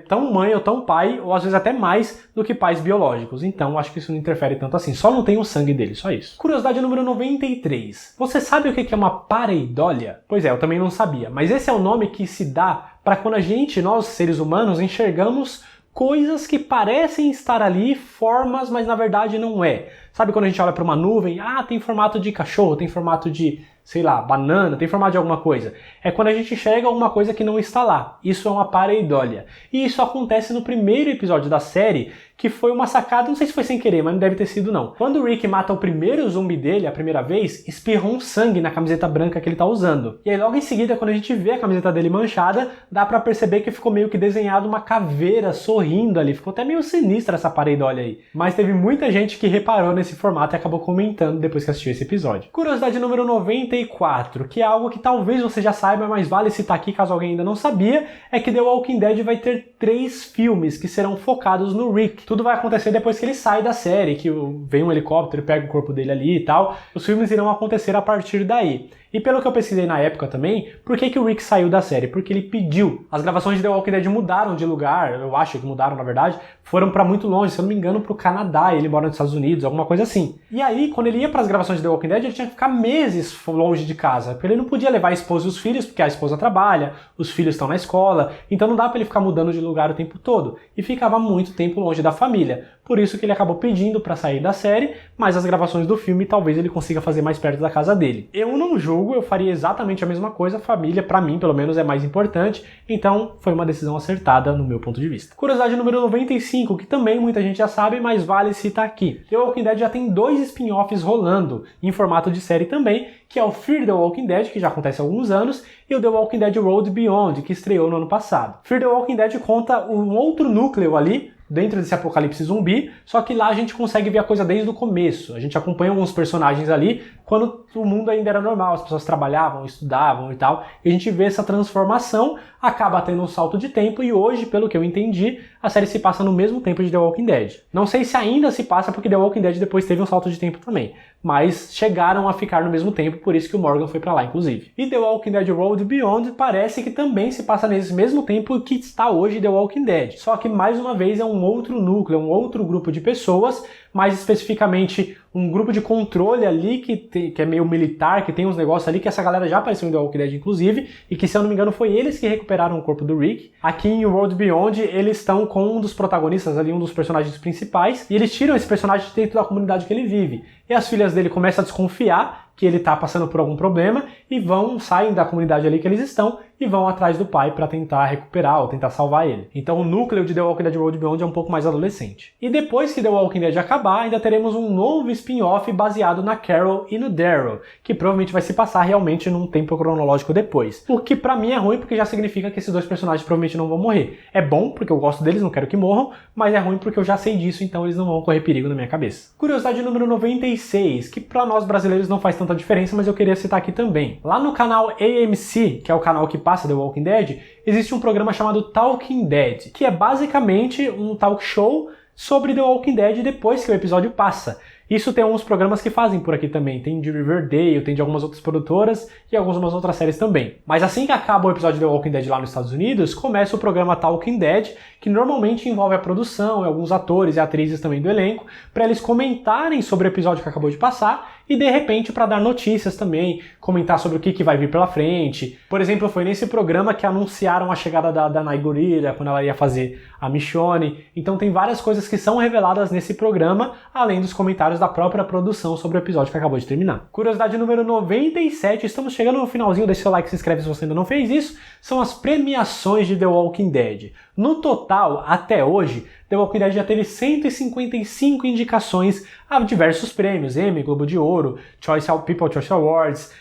tão mãe ou tão pai, ou às vezes até mais do que pais biológicos. Então, acho que isso não interfere tanto assim. Só não tem o sangue dele, só isso. Curiosidade número 93. Você sabe o que é uma pareidólia? Pois é, eu também não sabia. Mas esse é o nome que se dá para quando nós, seres humanos, enxergamos coisas que parecem estar ali, formas, mas na verdade não é. Sabe quando a gente olha para uma nuvem, tem formato de cachorro, tem formato de, sei lá, banana, tem formato de alguma coisa. É quando a gente enxerga alguma coisa que não está lá. Isso é uma pareidolia. E isso acontece no primeiro episódio da série, que foi uma sacada, não sei se foi sem querer, mas não deve ter sido não. Quando o Rick mata o primeiro zumbi dele, a primeira vez, espirrou um sangue na camiseta branca que ele tá usando. E aí logo em seguida, quando a gente vê a camiseta dele manchada, dá pra perceber que ficou meio que desenhado uma caveira sorrindo ali. Ficou até meio sinistra essa pareidolia aí. Mas teve muita gente que reparou nesse formato e acabou comentando depois que assistiu esse episódio. Curiosidade número 94, que é algo que talvez você já saiba, mas vale citar aqui caso alguém ainda não sabia, é que The Walking Dead vai ter 3 filmes que serão focados no Rick. Tudo vai acontecer depois que ele sai da série, que vem um helicóptero, pega o corpo dele ali e tal. Os filmes irão acontecer a partir daí. E pelo que eu pesquisei na época também, por que o Rick saiu da série? Porque ele pediu. As gravações de The Walking Dead mudaram de lugar, eu acho que mudaram na verdade, foram pra muito longe, se eu não me engano pro Canadá, ele mora nos Estados Unidos, alguma coisa assim. E aí, quando ele ia pras gravações de The Walking Dead, ele tinha que ficar meses longe de casa, porque ele não podia levar a esposa e os filhos, porque a esposa trabalha, os filhos estão na escola, então não dá pra ele ficar mudando de lugar o tempo todo. E ficava muito tempo longe da família. Por isso que ele acabou pedindo pra sair da série, mas as gravações do filme talvez ele consiga fazer mais perto da casa dele. Eu não julgo, eu faria exatamente a mesma coisa, a família pra mim pelo menos é mais importante, então foi uma decisão acertada no meu ponto de vista. Curiosidade número 95, que também muita gente já sabe, mas vale citar aqui. The Walking Dead já tem 2 spin-offs rolando, em formato de série também, que é o Fear the Walking Dead, que já acontece há alguns anos, e o The Walking Dead Road Beyond, que estreou no ano passado. Fear the Walking Dead conta um outro núcleo ali, dentro desse apocalipse zumbi, só que lá a gente consegue ver a coisa desde o começo. A gente acompanha alguns personagens ali quando o mundo ainda era normal, as pessoas trabalhavam, estudavam e tal, e a gente vê essa transformação, acaba tendo um salto de tempo, e hoje, pelo que eu entendi, a série se passa no mesmo tempo de The Walking Dead. Não sei se ainda se passa, porque The Walking Dead depois teve um salto de tempo também, mas chegaram a ficar no mesmo tempo, por isso que o Morgan foi pra lá, inclusive. E The Walking Dead Road Beyond parece que também se passa nesse mesmo tempo que está hoje The Walking Dead, só que mais uma vez é um outro núcleo, um outro grupo de pessoas, mais especificamente um grupo de controle ali que é meio militar, que tem uns negócios ali que essa galera já apareceu em The Walking Dead inclusive, e que se eu não me engano foi eles que recuperaram o corpo do Rick. Aqui em World Beyond eles estão com um dos protagonistas ali, um dos personagens principais, e eles tiram esse personagem de dentro da comunidade que ele vive. E as filhas dele começam a desconfiar que ele tá passando por algum problema e saem da comunidade ali que eles estão e vão atrás do pai para tentar recuperar ou tentar salvar ele. Então o núcleo de The Walking Dead Road Beyond é um pouco mais adolescente. E depois que The Walking Dead acabar, ainda teremos um novo spin-off baseado na Carol e no Daryl, que provavelmente vai se passar realmente num tempo cronológico depois. O que pra mim é ruim, porque já significa que esses 2 personagens provavelmente não vão morrer. É bom, porque eu gosto deles, não quero que morram, mas é ruim porque eu já sei disso, então eles não vão correr perigo na minha cabeça. Curiosidade número 96, que pra nós brasileiros não faz tanta diferença, mas eu queria citar aqui também. Lá no canal AMC, que é o canal que passa The Walking Dead, existe um programa chamado Talking Dead, que é basicamente um talk show sobre The Walking Dead depois que o episódio passa. Isso tem alguns programas que fazem por aqui também, tem de Riverdale, tem de algumas outras produtoras e algumas outras séries também. Mas assim que acaba o episódio de The Walking Dead lá nos Estados Unidos, começa o programa Talking Dead, que normalmente envolve a produção, alguns atores e atrizes também do elenco, para eles comentarem sobre o episódio que acabou de passar e de repente para dar notícias também, comentar sobre o que vai vir pela frente. Por exemplo, foi nesse programa que anunciaram a chegada da Danai Gurira, quando ela ia fazer a Michonne. Então tem várias coisas que são reveladas nesse programa, além dos comentários da própria produção sobre o episódio que acabou de terminar. Curiosidade número 97, estamos chegando no finalzinho, deixa seu like, se inscreve se você ainda não fez isso, são as premiações de The Walking Dead. No total, até hoje, The Walking Dead já teve 155 indicações a diversos prêmios, Emmy, Globo de Ouro, People's Choice Awards,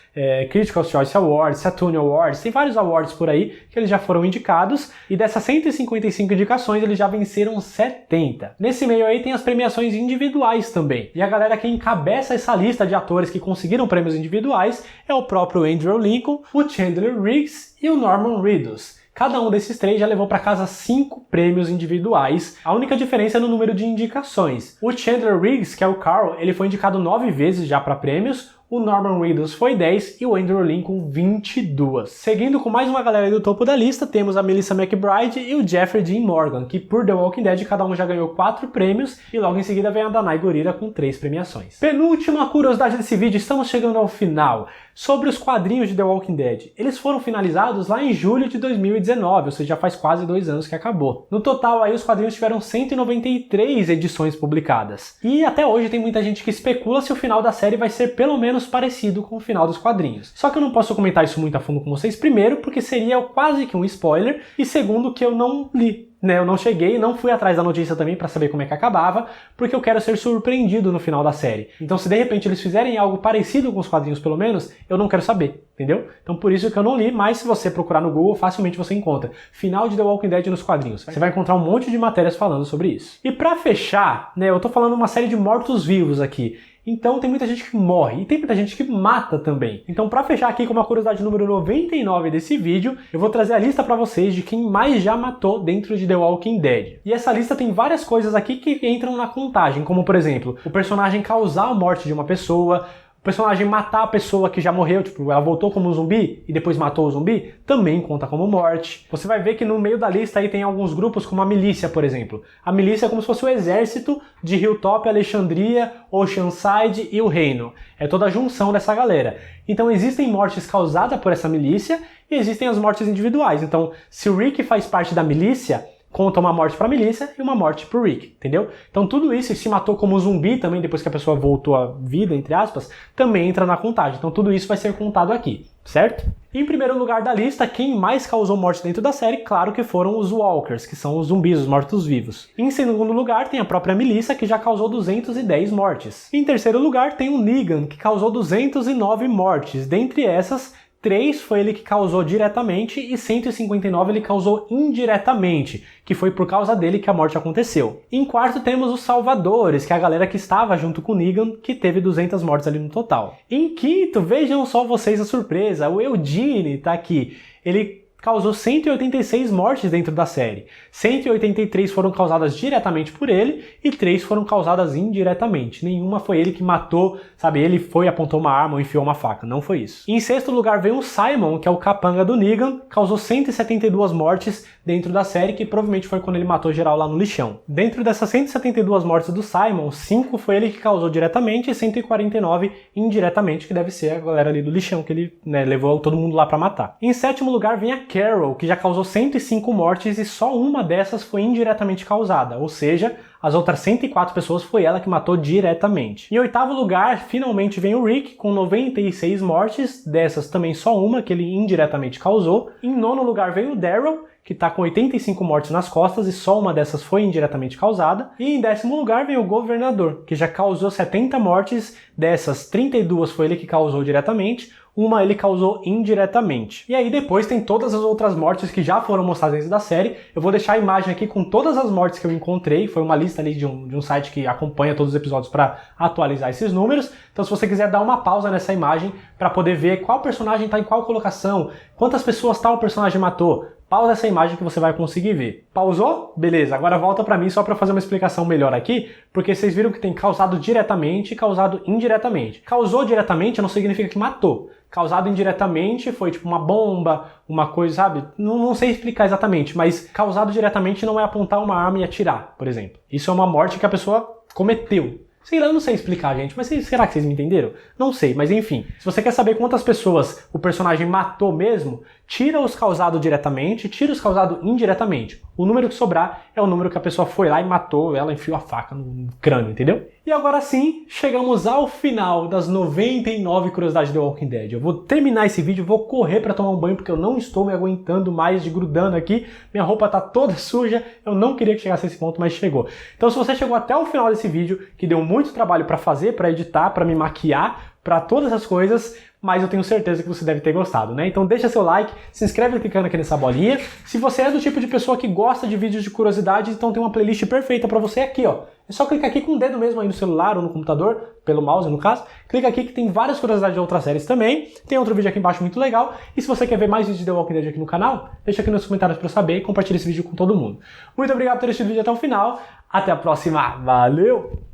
Critical Choice Awards, Saturn Awards, tem vários awards por aí que eles já foram indicados, e dessas 155 indicações eles já venceram 70. Nesse meio aí tem as premiações individuais também, e a galera que encabeça essa lista de atores que conseguiram prêmios individuais é o próprio Andrew Lincoln, o Chandler Riggs e o Norman Reedus. Cada um desses 3 já levou para casa 5 prêmios individuais. A única diferença é no número de indicações. O Chandler Riggs, que é o Carl, ele foi indicado 9 vezes já para prêmios. O Norman Reedus foi 10 e o Andrew Lincoln 22. Seguindo com mais uma galera aí do topo da lista, temos a Melissa McBride e o Jeffrey Dean Morgan, que por The Walking Dead cada um já ganhou 4 prêmios e logo em seguida vem a Danai Gurira com 3 premiações. Penúltima curiosidade desse vídeo, estamos chegando ao final. sobre os quadrinhos de The Walking Dead. Eles foram finalizados lá em julho de 2019, ou seja, já faz quase 2 anos que acabou. No total, aí, os quadrinhos tiveram 193 edições publicadas. E até hoje tem muita gente que especula se o final da série vai ser pelo menos parecido com o final dos quadrinhos. Só que eu não posso comentar isso muito a fundo com vocês, primeiro, porque seria quase que um spoiler, e segundo, que eu não li. Eu não cheguei, não fui atrás da notícia também pra saber como é que acabava, porque eu quero ser surpreendido no final da série. Então se de repente eles fizerem algo parecido com os quadrinhos pelo menos, eu não quero saber, entendeu? Então por isso que eu não li, mas se você procurar no Google, facilmente você encontra. Final de The Walking Dead nos quadrinhos. Você vai encontrar um monte de matérias falando sobre isso. E pra fechar, eu tô falando uma série de mortos-vivos aqui. Então tem muita gente que morre e tem muita gente que mata também. Então pra fechar aqui com uma curiosidade número 99 desse vídeo, eu vou trazer a lista pra vocês de quem mais já matou dentro de The Walking Dead. E essa lista tem várias coisas aqui que entram na contagem, como por exemplo, o personagem causar a morte de uma pessoa, o personagem matar a pessoa que já morreu, tipo, ela voltou como um zumbi e depois matou o zumbi, também conta como morte. Você vai ver que no meio da lista aí tem alguns grupos como a milícia, por exemplo. A milícia é como se fosse o exército de Hilltop, Alexandria, Oceanside e o Reino. É toda a junção dessa galera. Então existem mortes causadas por essa milícia e existem as mortes individuais. Então, se o Rick faz parte da milícia, conta uma morte pra milícia e uma morte pro Rick, entendeu? Então tudo isso, e se matou como zumbi também, depois que a pessoa voltou à vida, entre aspas, também entra na contagem. Então tudo isso vai ser contado aqui, certo? Em primeiro lugar da lista, quem mais causou morte dentro da série, claro que foram os Walkers, que são os zumbis, os mortos-vivos. Em segundo lugar, tem a própria milícia, que já causou 210 mortes. Em terceiro lugar, tem o Negan, que causou 209 mortes. Dentre essas, 3 foi ele que causou diretamente e 159 ele causou indiretamente, que foi por causa dele que a morte aconteceu. Em quarto temos os Salvadores, que é a galera que estava junto com o Negan, que teve 200 mortes ali no total. Em quinto, vejam só vocês a surpresa, o Eugene tá aqui. Ele causou 186 mortes dentro da série. 183 foram causadas diretamente por ele e 3 foram causadas indiretamente. Nenhuma foi ele que matou, sabe, ele foi, apontou uma arma ou enfiou uma faca. Não foi isso. Em sexto lugar vem o Simon, que é o capanga do Negan, causou 172 mortes dentro da série, que provavelmente foi quando ele matou geral lá no lixão. Dentro dessas 172 mortes do Simon, 5 foi ele que causou diretamente e 149 indiretamente, que deve ser a galera ali do lixão, que ele levou todo mundo lá pra matar. Em sétimo lugar vem a Carol, que já causou 105 mortes e só uma dessas foi indiretamente causada, ou seja, as outras 104 pessoas foi ela que matou diretamente. Em oitavo lugar, finalmente vem o Rick, com 96 mortes, dessas também só uma que ele indiretamente causou. Em nono lugar vem o Daryl, que está com 85 mortes nas costas e só uma dessas foi indiretamente causada. E em décimo lugar vem o Governador, que já causou 70 mortes, dessas 32 foi ele que causou diretamente, uma ele causou indiretamente. E aí depois tem todas as outras mortes que já foram mostradas dentro da série. Eu vou deixar a imagem aqui com todas as mortes que eu encontrei, foi uma lista ali de um site que acompanha todos os episódios para atualizar esses números. Então se você quiser dar uma pausa nessa imagem para poder ver qual personagem está em qual colocação, quantas pessoas tal personagem matou, pausa essa imagem que você vai conseguir ver. Pausou? Beleza, agora volta pra mim só pra fazer uma explicação melhor aqui, porque vocês viram que tem causado diretamente e causado indiretamente. Causou diretamente não significa que matou. Causado indiretamente foi tipo uma bomba, uma coisa, sabe? Não sei explicar exatamente, mas causado diretamente não é apontar uma arma e atirar, por exemplo. Isso é uma morte que a pessoa cometeu. Sei lá, eu não sei explicar, gente, mas será que vocês me entenderam? Não sei, mas enfim. Se você quer saber quantas pessoas o personagem matou mesmo, tira os causados diretamente, tira os causados indiretamente. O número que sobrar é o número que a pessoa foi lá e matou, ela enfiou a faca no crânio, entendeu? E agora sim, chegamos ao final das 99 curiosidades de The Walking Dead. Eu vou terminar esse vídeo, vou correr pra tomar um banho, porque eu não estou me aguentando mais de grudando aqui. Minha roupa tá toda suja, eu não queria que chegasse a esse ponto, mas chegou. Então se você chegou até o final desse vídeo, que deu muito trabalho pra fazer, pra editar, pra me maquiar, pra todas as coisas, mas eu tenho certeza que você deve ter gostado, né? Então deixa seu like, se inscreve clicando aqui nessa bolinha. Se você é do tipo de pessoa que gosta de vídeos de curiosidades, então tem uma playlist perfeita pra você aqui, ó. É só clicar aqui com o dedo mesmo aí no celular ou no computador, pelo mouse no caso. Clica aqui que tem várias curiosidades de outras séries também. Tem outro vídeo aqui embaixo muito legal. E se você quer ver mais vídeos de The Walking Dead aqui no canal, deixa aqui nos comentários pra eu saber e compartilha esse vídeo com todo mundo. Muito obrigado por ter assistido o vídeo até o final. Até a próxima. Valeu!